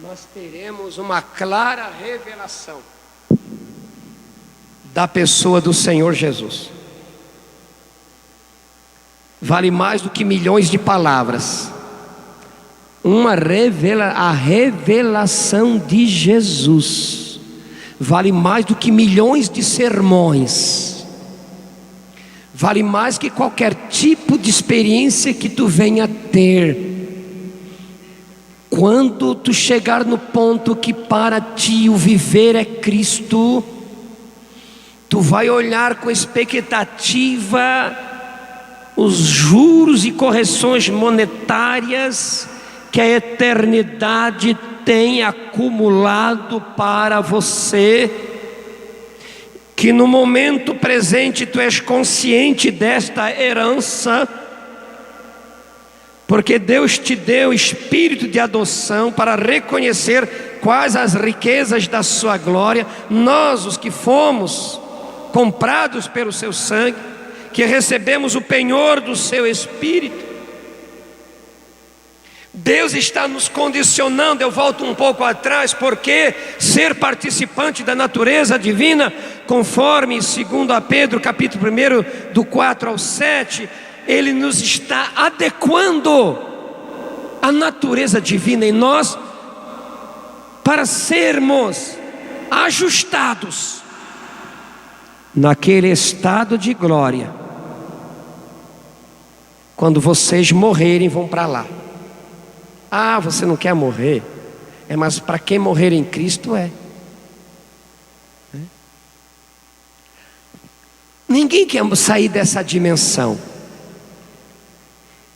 nós teremos uma clara revelação da pessoa do Senhor Jesus. Vale mais do que milhões de palavras. A revelação de Jesus vale mais do que milhões de sermões. Vale mais que qualquer tipo de experiência que tu venha ter. Quando tu chegar no ponto que para ti o viver é Cristo, tu vai olhar com expectativa os juros e correções monetárias que a eternidade tem acumulado para você, que no momento presente tu és consciente desta herança, porque Deus te deu espírito de adoção para reconhecer quais as riquezas da sua glória. Nós, os que fomos comprados pelo seu sangue, que recebemos o penhor do seu Espírito. Deus está nos condicionando. Eu volto um pouco atrás, porque ser participante da natureza divina, conforme 2 Pedro capítulo 1, do 4 ao 7, Ele nos está adequando à natureza divina em nós, para sermos ajustados naquele estado de glória. Quando vocês morrerem, vão para lá. Ah, você não quer morrer? Mas para quem morrer em Cristo é. Ninguém quer sair dessa dimensão.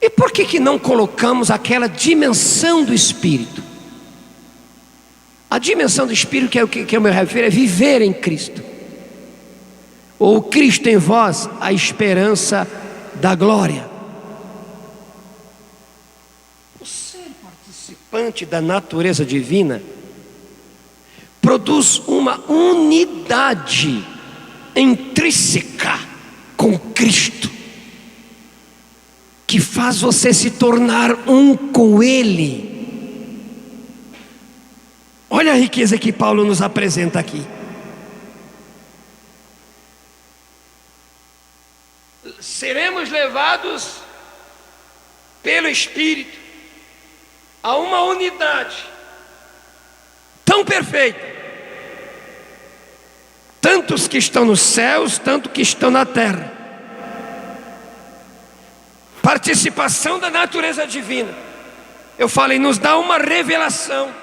E por que não colocamos aquela dimensão do Espírito? A dimensão do Espírito, que eu me refiro, é viver em Cristo. Ou Cristo em vós, a esperança da glória. O ser participante da natureza divina produz uma unidade intrínseca com Cristo, que faz você se tornar um com Ele. Olha a riqueza que Paulo nos apresenta aqui. Seremos levados pelo Espírito a uma unidade tão perfeita, tanto os que estão nos céus, tanto que estão na terra. Participação da natureza divina. Eu falei, nos dá uma revelação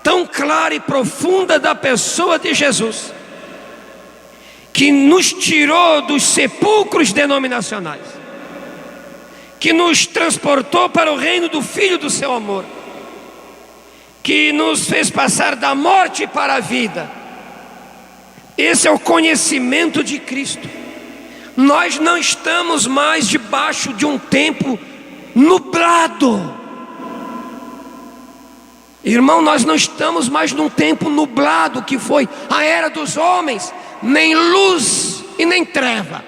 tão clara e profunda da pessoa de Jesus, que nos tirou dos sepulcros denominacionais, que nos transportou para o reino do Filho do seu amor, que nos fez passar da morte para a vida. Esse é o conhecimento de Cristo. Nós não estamos mais debaixo de um tempo nublado. Irmão, nós não estamos mais num tempo nublado que foi a era dos homens, nem luz e nem treva.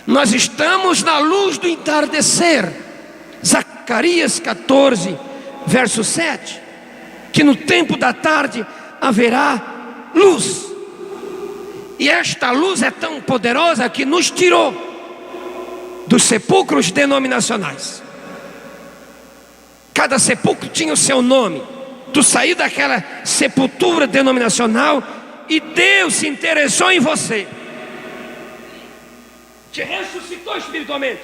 Nós estamos na luz do entardecer. Zacarias 14, verso 7, que no tempo da tarde haverá luz. E esta luz é tão poderosa que nos tirou dos sepulcros denominacionais. Cada sepulcro tinha o seu nome. Tu saiu daquela sepultura denominacional e Deus se interessou em você, te ressuscitou espiritualmente,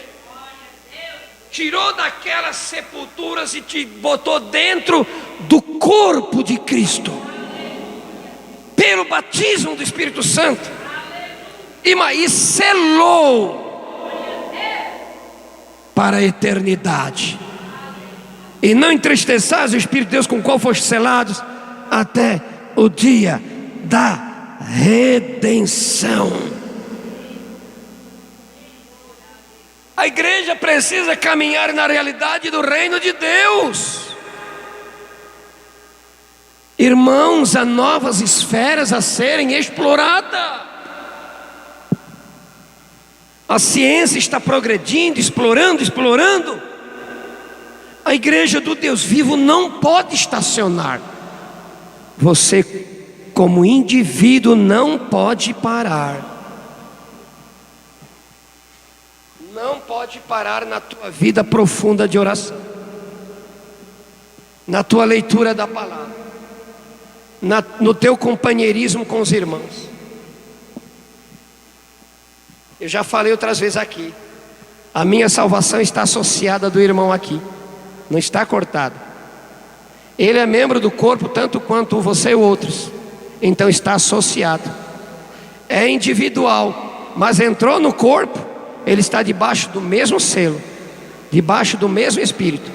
tirou daquelas sepulturas e te botou dentro do corpo de Cristo, pelo batismo do Espírito Santo, e selou para a eternidade. E não entristeçais o Espírito de Deus, com o qual foste selados até o dia da redenção. A igreja precisa caminhar na realidade do reino de Deus. Irmãos, há novas esferas a serem exploradas. A ciência está progredindo, explorando. A igreja do Deus vivo não pode estacionar. Você, como indivíduo, não pode parar. Não pode parar na tua vida profunda de oração, na tua leitura da palavra, no teu companheirismo com os irmãos. Eu já falei outras vezes aqui, a minha salvação está associada do irmão aqui, não está cortada. Ele é membro do corpo tanto quanto você e outros, então está associado. É individual, mas entrou no corpo. Ele está debaixo do mesmo selo, debaixo do mesmo Espírito.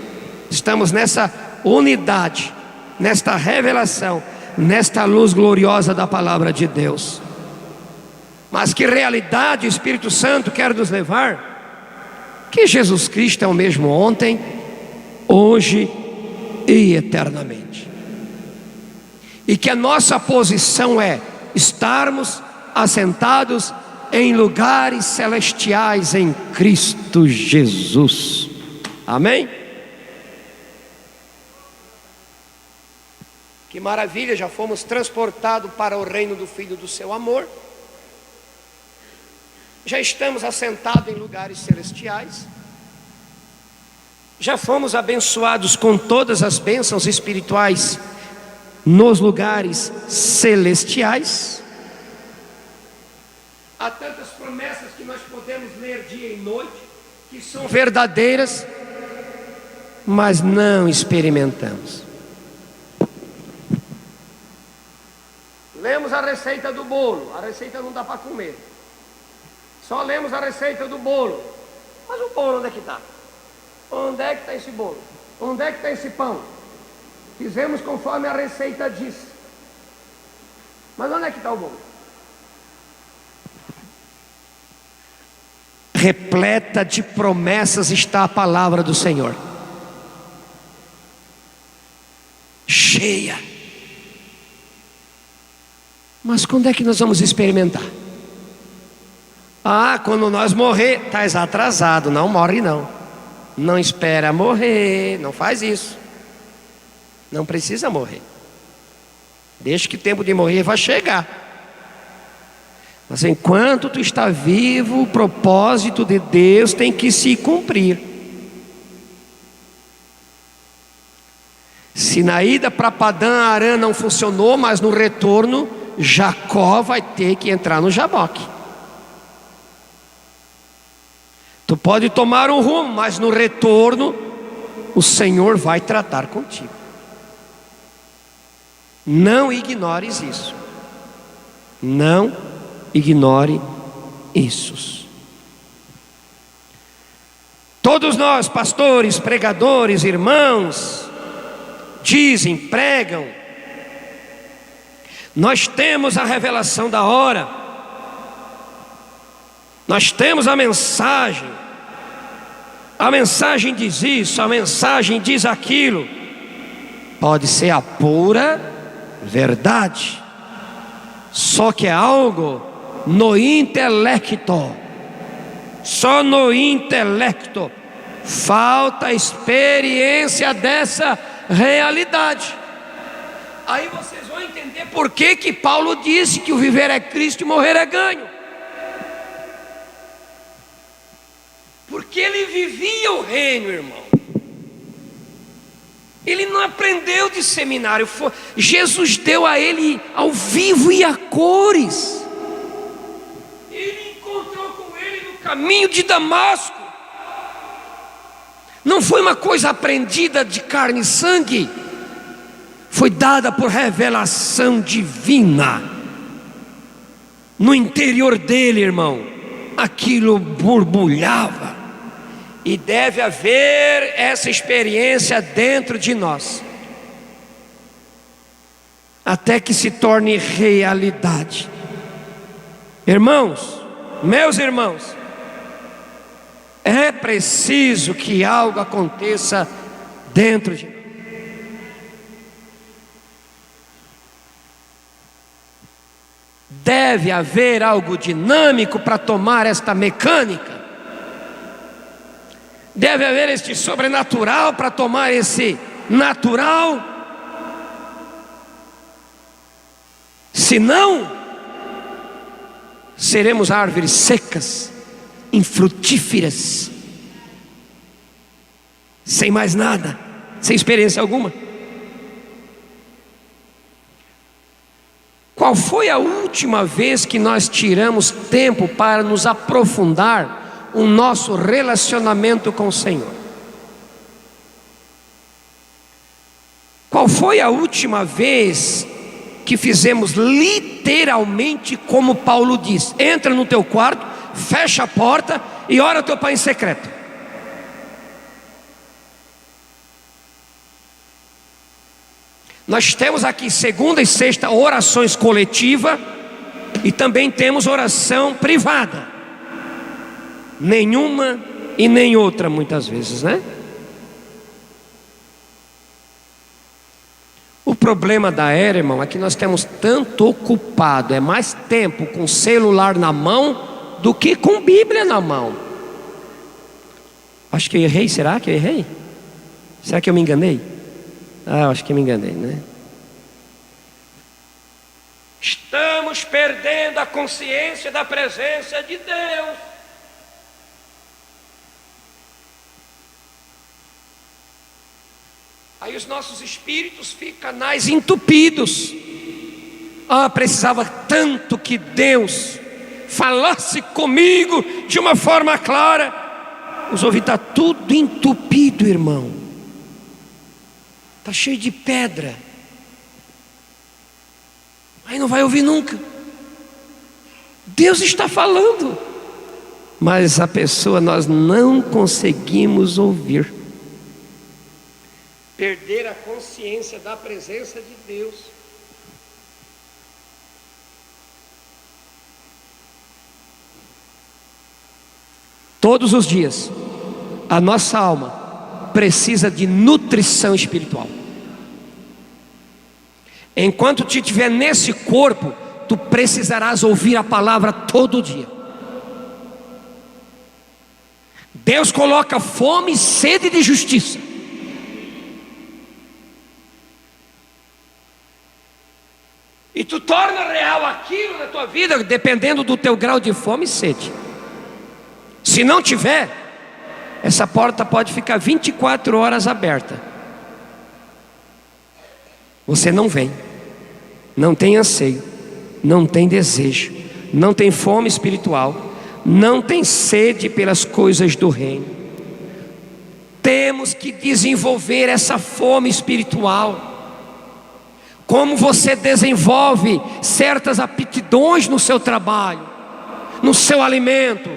Estamos nessa unidade, nesta revelação, nesta luz gloriosa da palavra de Deus. Mas que realidade o Espírito Santo quer nos levar? Que Jesus Cristo é o mesmo ontem, hoje e eternamente. E que a nossa posição é estarmos assentados em lugares celestiais em Cristo Jesus. Amém? Que maravilha, já fomos transportados para o reino do Filho do seu amor. Já estamos assentados em lugares celestiais. Já fomos abençoados com todas as bênçãos espirituais nos lugares celestiais. Há tantas promessas que nós podemos ler dia e noite, que são verdadeiras, mas não experimentamos. Lemos a receita do bolo, a receita não dá para comer. Só lemos a receita do bolo. Mas o bolo onde é que está? Onde é que está esse bolo? Onde é que está esse pão? Fizemos conforme a receita diz. Mas onde é que está o bolo? Repleta de promessas está a palavra do Senhor. Cheia. Mas quando é que nós vamos experimentar? Quando nós morrer. Estás atrasado, não morre não. Não espera morrer, não faz isso. Não precisa morrer. Deixa que o tempo de morrer vai chegar. Mas enquanto tu está vivo, o propósito de Deus tem que se cumprir. Se na ida para Padã Arã não funcionou, mas no retorno, Jacó vai ter que entrar no Jaboque. Tu pode tomar um rumo, mas no retorno, o Senhor vai tratar contigo. Não ignores isso. Não ignore isso. Todos nós, pastores, pregadores, irmãos, dizem, pregam. Nós temos a revelação da hora. Nós temos a mensagem. A mensagem diz isso, a mensagem diz aquilo. Pode ser a pura verdade. Só que é algo no intelecto. Só no intelecto. Falta a experiência dessa realidade. Aí vocês vão entender por que Paulo disse que o viver é Cristo e morrer é ganho. Porque ele vivia o reino, irmão. Ele não aprendeu de seminário. Jesus deu a ele ao vivo e a cores. Ele encontrou com ele no caminho de Damasco. Não foi uma coisa aprendida de carne e sangue. Foi dada por revelação divina. No interior dele, irmão, aquilo borbulhava. E deve haver essa experiência dentro de nós, até que se torne realidade. Irmãos, meus irmãos, é preciso que algo aconteça dentro de nós. Deve haver algo dinâmico para tomar esta mecânica. Deve haver este sobrenatural para tomar esse natural. Senão, seremos árvores secas, infrutíferas, sem mais nada, sem experiência alguma. Qual foi a última vez que nós tiramos tempo para nos aprofundar o nosso relacionamento com o Senhor? Qual foi a última vez que fizemos literalmente como Paulo diz? Entra no teu quarto, fecha a porta e ora ao teu pai em secreto. Nós temos aqui segunda e sexta orações coletivas e também temos oração privada. Nenhuma e nem outra muitas vezes, né? problema da era, irmão, é que nós temos tanto ocupado, é mais tempo com celular na mão do que com Bíblia na mão. Acho que eu errei, será que eu errei? Será que eu me enganei? Eu acho que eu me enganei, né? Estamos perdendo a consciência da presença de Deus. Aí os nossos espíritos ficam canais entupidos. Precisava tanto que Deus falasse comigo de uma forma clara. Os ouvidos estão tudo entupido, irmão. Está cheio de pedra. Aí não vai ouvir nunca. Deus está falando, mas a pessoa nós não conseguimos ouvir. Perder a consciência da presença de Deus. Todos os dias, a nossa alma precisa de nutrição espiritual. Enquanto tu estiver nesse corpo, tu precisarás ouvir a palavra todo dia. Deus coloca fome e sede de justiça. E tu torna real aquilo na tua vida dependendo do teu grau de fome e sede. Se não tiver, essa porta pode ficar 24 horas aberta. Você não vem, não tem anseio, não tem desejo, não tem fome espiritual, não tem sede pelas coisas do reino. Temos que desenvolver essa fome espiritual. Como você desenvolve certas aptidões no seu trabalho, no seu alimento,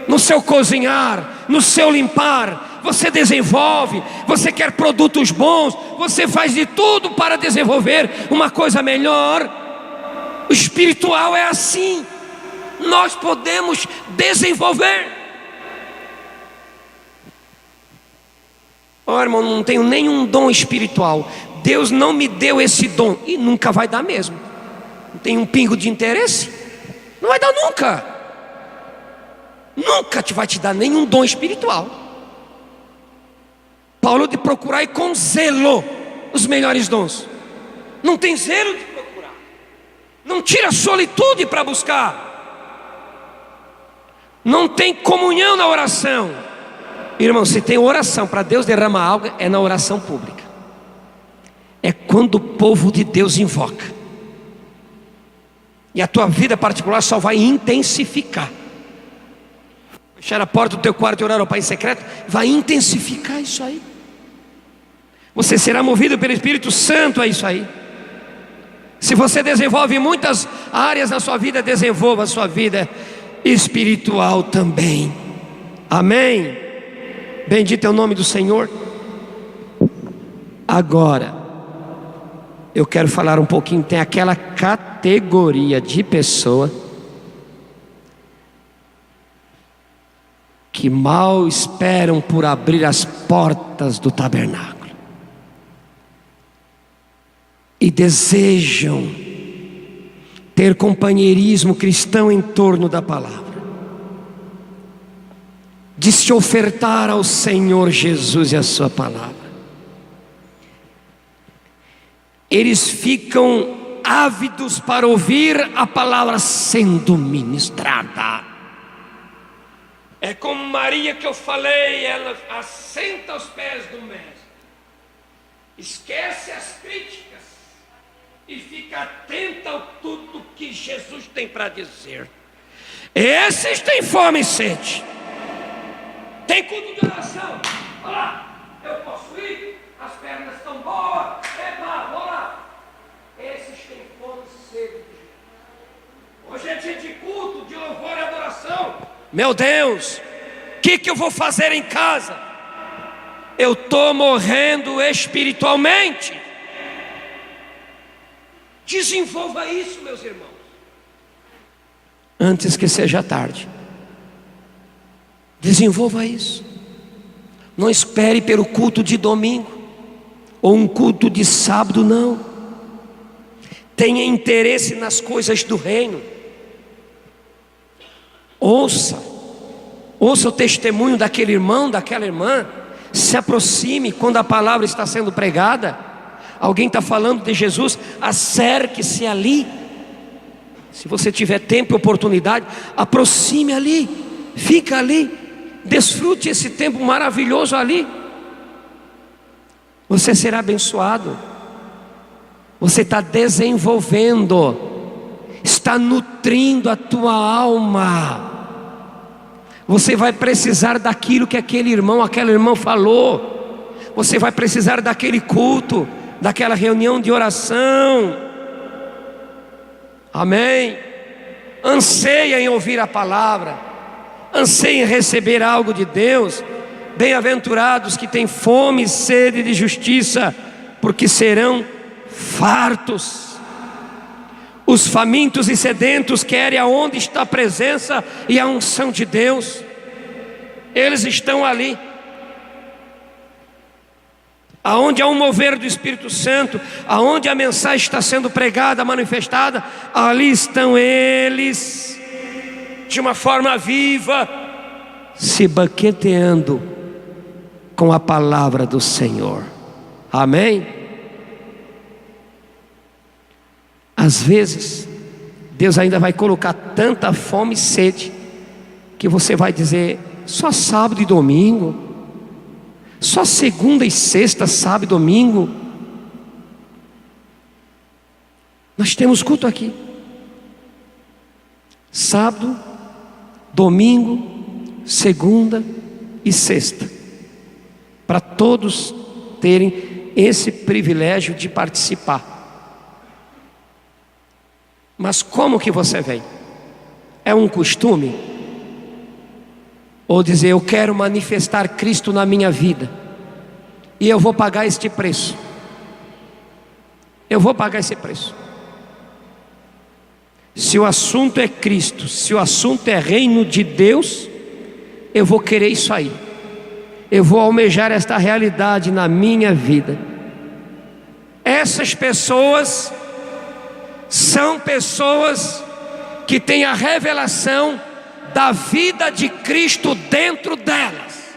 no seu cozinhar, no seu limpar, você desenvolve. Você quer produtos bons, você faz de tudo para desenvolver uma coisa melhor. O espiritual é assim, nós podemos desenvolver. Irmão, não tenho nenhum dom espiritual. Deus não me deu esse dom e nunca vai dar mesmo. Não tem um pingo de interesse, não vai dar nunca. Nunca vai te dar nenhum dom espiritual. Paulo de procurar com zelo os melhores dons. Não tem zelo de procurar. Não tira solitude para buscar. Não tem comunhão na oração. Irmão, se tem oração para Deus derramar algo, é na oração pública. É quando o povo de Deus invoca. E a tua vida particular só vai intensificar. Fechar a porta do teu quarto e orar ao Pai em secreto vai intensificar isso aí. Você será movido pelo Espírito Santo a isso aí. Se você desenvolve muitas áreas na sua vida, desenvolva a sua vida espiritual também. Amém. Bendito é o nome do Senhor. Agora eu quero falar um pouquinho. Tem aquela categoria de pessoa que mal esperam por abrir as portas do tabernáculo e desejam ter companheirismo cristão em torno da palavra, de se ofertar ao Senhor Jesus e a sua palavra. Eles ficam ávidos para ouvir a palavra sendo ministrada. É como Maria que eu falei, ela assenta aos pés do mestre, esquece as críticas e fica atenta a tudo que Jesus tem para dizer. Esses têm fome e sede. Tem culto de oração. Olha lá, eu posso ir, as pernas estão boas, vou lá. Esses têm fome e sede. Hoje é dia de culto, de louvor e adoração. Meu Deus, o que eu vou fazer em casa? Eu estou morrendo espiritualmente. Desenvolva isso, meus irmãos, antes que seja tarde. Desenvolva isso. Não espere pelo culto de domingo ou um culto de sábado, não. tenha interesse nas coisas do reino. Ouça o testemunho daquele irmão, daquela irmã. Se aproxime quando a palavra está sendo pregada. Alguém está falando de Jesus, acerque-se ali. Se você tiver tempo e oportunidade, aproxime ali, fica ali, desfrute esse tempo maravilhoso ali. Você será abençoado. Você está desenvolvendo, está nutrindo a tua alma. Você vai precisar daquilo que aquele irmão, aquela irmã falou. Você vai precisar daquele culto, daquela reunião de oração. Amém? Anseia em ouvir a palavra, anseia em receber algo de Deus. Bem-aventurados que têm fome e sede de justiça, porque serão fartos. Os famintos e sedentos querem aonde está a presença e a unção de Deus. Eles estão ali. Aonde há um mover do Espírito Santo, aonde a mensagem está sendo pregada, manifestada, ali estão eles, de uma forma viva, se banqueteando com a palavra do Senhor. Amém? Às vezes Deus ainda vai colocar tanta fome e sede, que você vai dizer, só sábado e domingo, só segunda e sexta, sábado e domingo. Nós temos culto aqui, sábado, domingo, segunda e sexta, para todos terem esse privilégio de participar. Mas como que você vem? É um costume? Ou dizer, eu quero manifestar Cristo na minha vida, e eu vou pagar este preço. Eu vou pagar esse preço. Se o assunto é Cristo, se o assunto é reino de Deus, eu vou querer isso aí. Eu vou almejar esta realidade na minha vida. Essas pessoas são pessoas que têm a revelação da vida de Cristo dentro delas.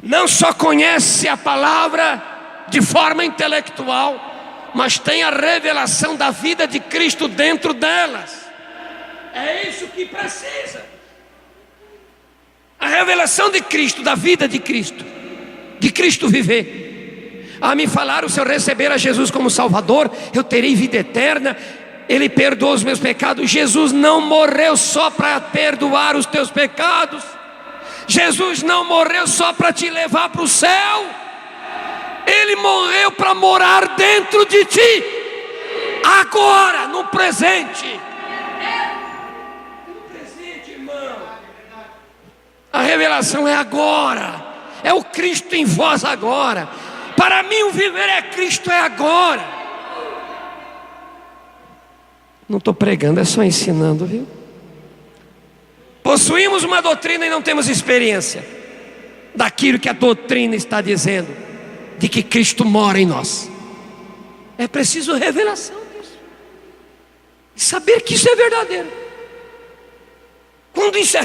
Não só conhece a palavra de forma intelectual, mas tem a revelação da vida de Cristo dentro delas. É isso que precisa. A revelação de Cristo, da vida de Cristo viver. A me falaram, se eu receber a Jesus como Salvador, eu terei vida eterna. Ele perdoou os meus pecados. Jesus não morreu só para perdoar os teus pecados. Jesus não morreu só para te levar para o céu. Ele morreu para morar dentro de ti, agora, no presente. No presente, irmão. A revelação é agora. É o Cristo em vós agora. Para mim o viver é Cristo, é agora. Não estou pregando, é só ensinando, viu? Possuímos uma doutrina e não temos experiência daquilo que a doutrina está dizendo, de que Cristo mora em nós. É preciso revelação disso, saber que isso é verdadeiro. Quando isso é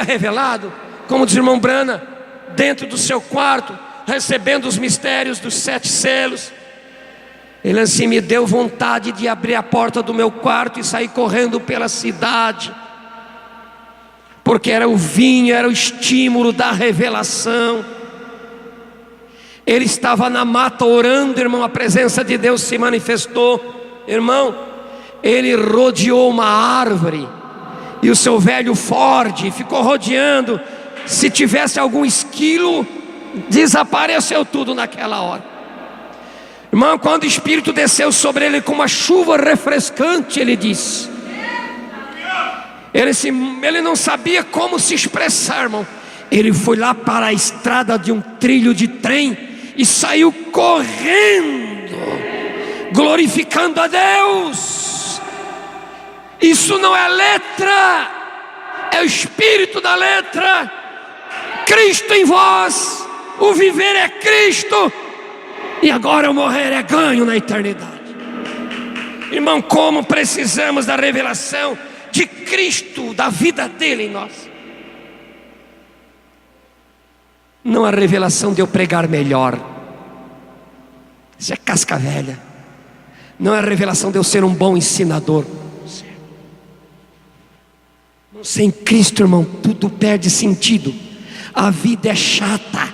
revelado, como diz o irmão Brana, dentro do seu quarto, recebendo os mistérios dos 7 selos, ele assim me deu vontade de abrir a porta do meu quarto e sair correndo pela cidade, porque era o vinho, era o estímulo da revelação. Ele estava na mata orando, irmão, a presença de Deus se manifestou. Irmão, ele rodeou uma árvore, e o seu velho Ford ficou rodeando. Se tivesse algum esquilo, desapareceu tudo naquela hora. Irmão, quando o Espírito desceu sobre ele com uma chuva refrescante, ele disse, ele não sabia como se expressar, irmão. Ele foi lá para a estrada de um trilho de trem e saiu correndo, glorificando a Deus. Isso não é letra, é o Espírito da letra. Cristo em vós, o viver é Cristo. e agora eu morrer é ganho na eternidade. Irmão, como precisamos da revelação de Cristo, da vida dele em nós. Não a revelação de eu pregar melhor, isso é casca velha. Não é a revelação de eu ser um bom ensinador. Sem Cristo, irmão, tudo perde sentido. A vida é chata,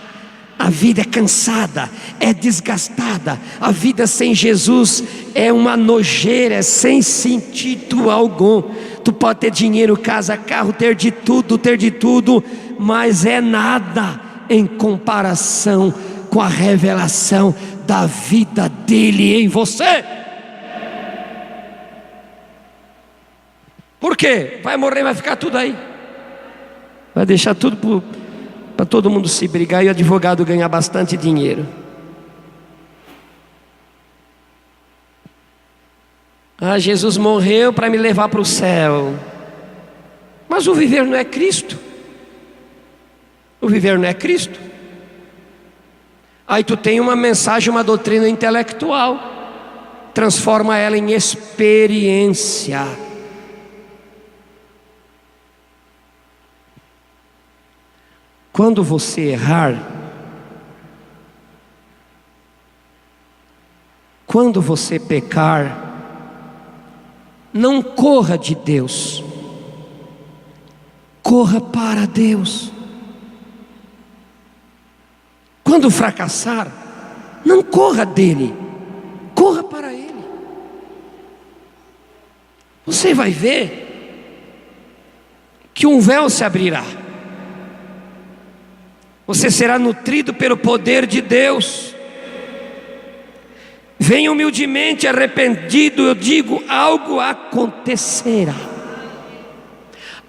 a vida é cansada, é desgastada. A vida sem Jesus é uma nojeira, é sem sentido algum. Tu pode ter dinheiro, casa, carro, ter de tudo, mas é nada em comparação com a revelação da vida dele em você. Por quê? Vai morrer, vai ficar tudo aí. Vai deixar tudo para todo mundo se brigar e o advogado ganhar bastante dinheiro. Ah, Jesus morreu para me levar para o céu. Mas o viver não é Cristo. O viver não é Cristo. Aí tu tem uma mensagem, uma doutrina intelectual. Transforma ela em experiência. Quando você errar, quando você pecar, não corra de Deus, corra para Deus. Quando fracassar, não corra dele, corra para Ele. Você vai ver que um véu se abrirá. Você será nutrido pelo poder de Deus. Venha humildemente arrependido, eu digo, algo acontecerá.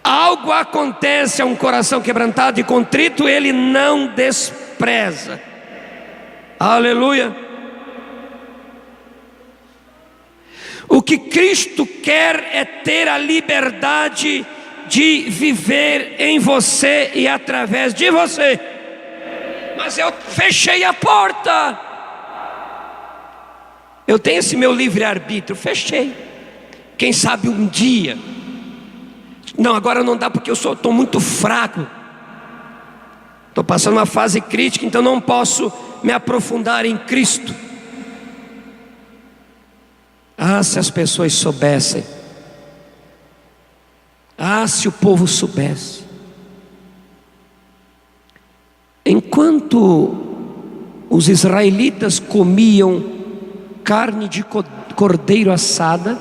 Algo acontece a um coração quebrantado e contrito, Ele não despreza. Aleluia. O que Cristo quer é ter a liberdade de viver em você e através de você. Mas eu fechei a porta. Eu tenho esse meu livre-arbítrio, fechei. Quem sabe um dia. Não, agora não dá porque eu estou muito fraco. Estou passando uma fase crítica, então não posso me aprofundar em Cristo. Ah, se as pessoas soubessem. Ah, se o povo soubesse. Enquanto os israelitas comiam carne de cordeiro assada,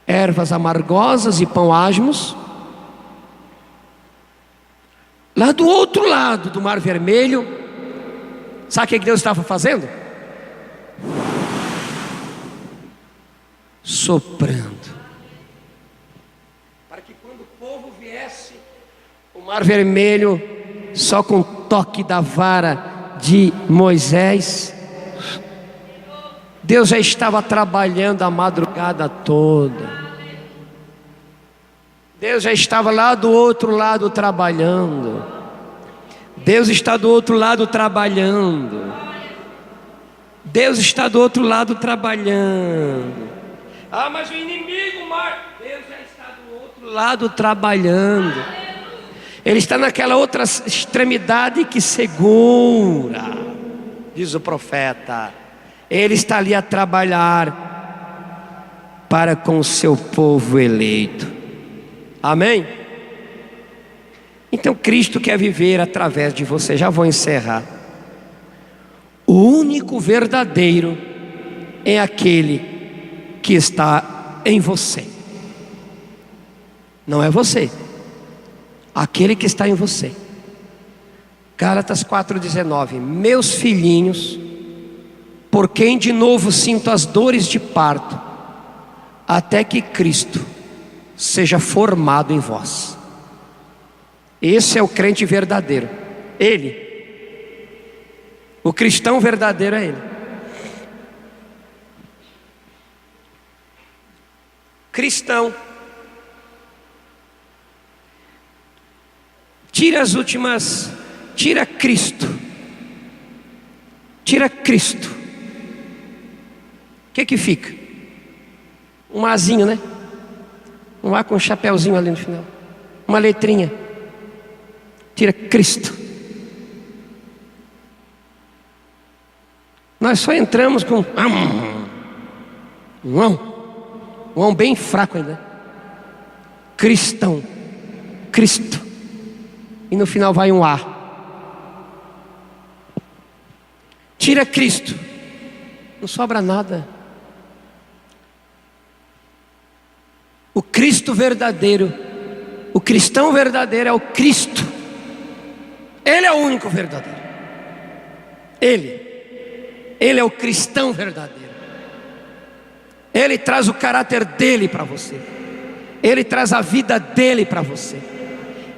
ervas amargosas e pão asmos, lá do outro lado do Mar Vermelho, sabe o que Deus estava fazendo? Soprando, para que quando o povo viesse, o Mar Vermelho, só com o toque da vara de Moisés, Deus já estava trabalhando a madrugada toda. Deus já estava lá do outro lado trabalhando. Deus está do outro lado trabalhando. Deus está do outro lado trabalhando. Ah, mas o inimigo, Deus já está do outro lado trabalhando. Ele está naquela outra extremidade que segura, diz o profeta. Ele está ali a trabalhar para com o seu povo eleito. Amém? Então Cristo quer viver através de você. Já vou encerrar. O único verdadeiro é aquele que está em você. Não é você, aquele que está em você. Gálatas 4,19. Meus filhinhos, por quem de novo sinto as dores de parto, até que Cristo seja formado em vós. Esse é o crente verdadeiro. Ele. O cristão verdadeiro é ele. Cristão. Tira Cristo Tira Cristo. O que fica? Um azinho, né? Um A com um chapéuzinho ali no final. Uma letrinha. Tira Cristo. Nós só entramos com um bem fraco ainda. Cristão. Cristo. E no final vai um A. Tira Cristo. Não sobra nada. O Cristo verdadeiro, o cristão verdadeiro é o Cristo. Ele é o único verdadeiro. Ele é o cristão verdadeiro. Ele traz o caráter dele para você. Ele traz a vida dele para você.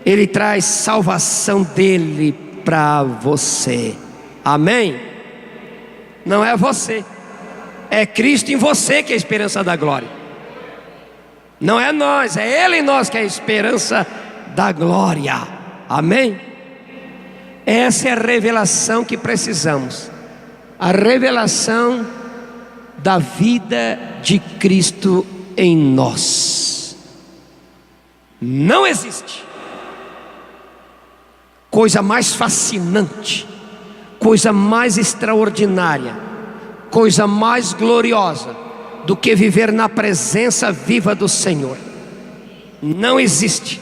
Ele traz salvação dele para você. Amém? Não é você, é Cristo em você que é a esperança da glória. Não é nós, é Ele em nós que é a esperança da glória. Amém? Essa é a revelação que precisamos. A revelação da vida de Cristo em nós. Não existe coisa mais fascinante, coisa mais extraordinária, coisa mais gloriosa do que viver na presença viva do Senhor. Não existe.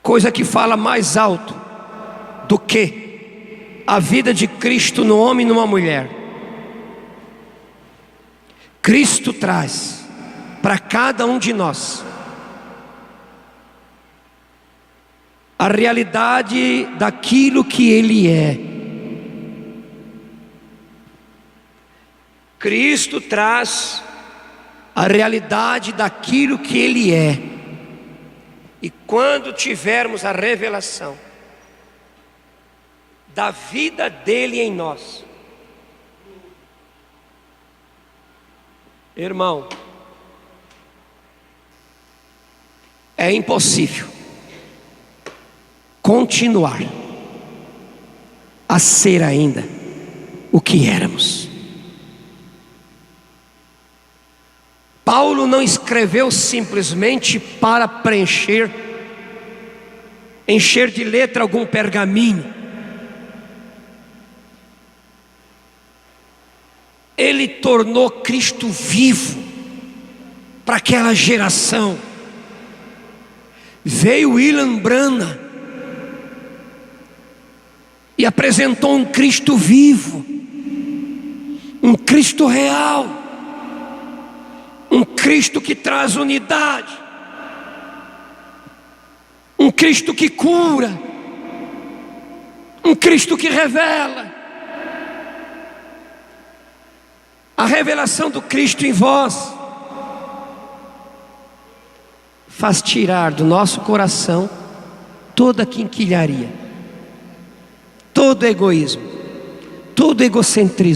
Coisa que fala mais alto do que a vida de Cristo no homem e numa mulher. Cristo traz para cada um de nós a realidade daquilo que Ele é. Cristo traz a realidade daquilo que Ele é. E quando tivermos a revelação da vida dele em nós, irmão, é impossível continuar a ser ainda o que éramos. Paulo não escreveu simplesmente para encher de letra algum pergaminho. Ele tornou Cristo vivo para aquela geração. Veio William Branham e apresentou um Cristo vivo, um Cristo real, um Cristo que traz unidade, um Cristo que cura, um Cristo que revela. A revelação do Cristo em vós faz tirar do nosso coração toda quinquilharia, todo egoísmo, todo egocentrismo.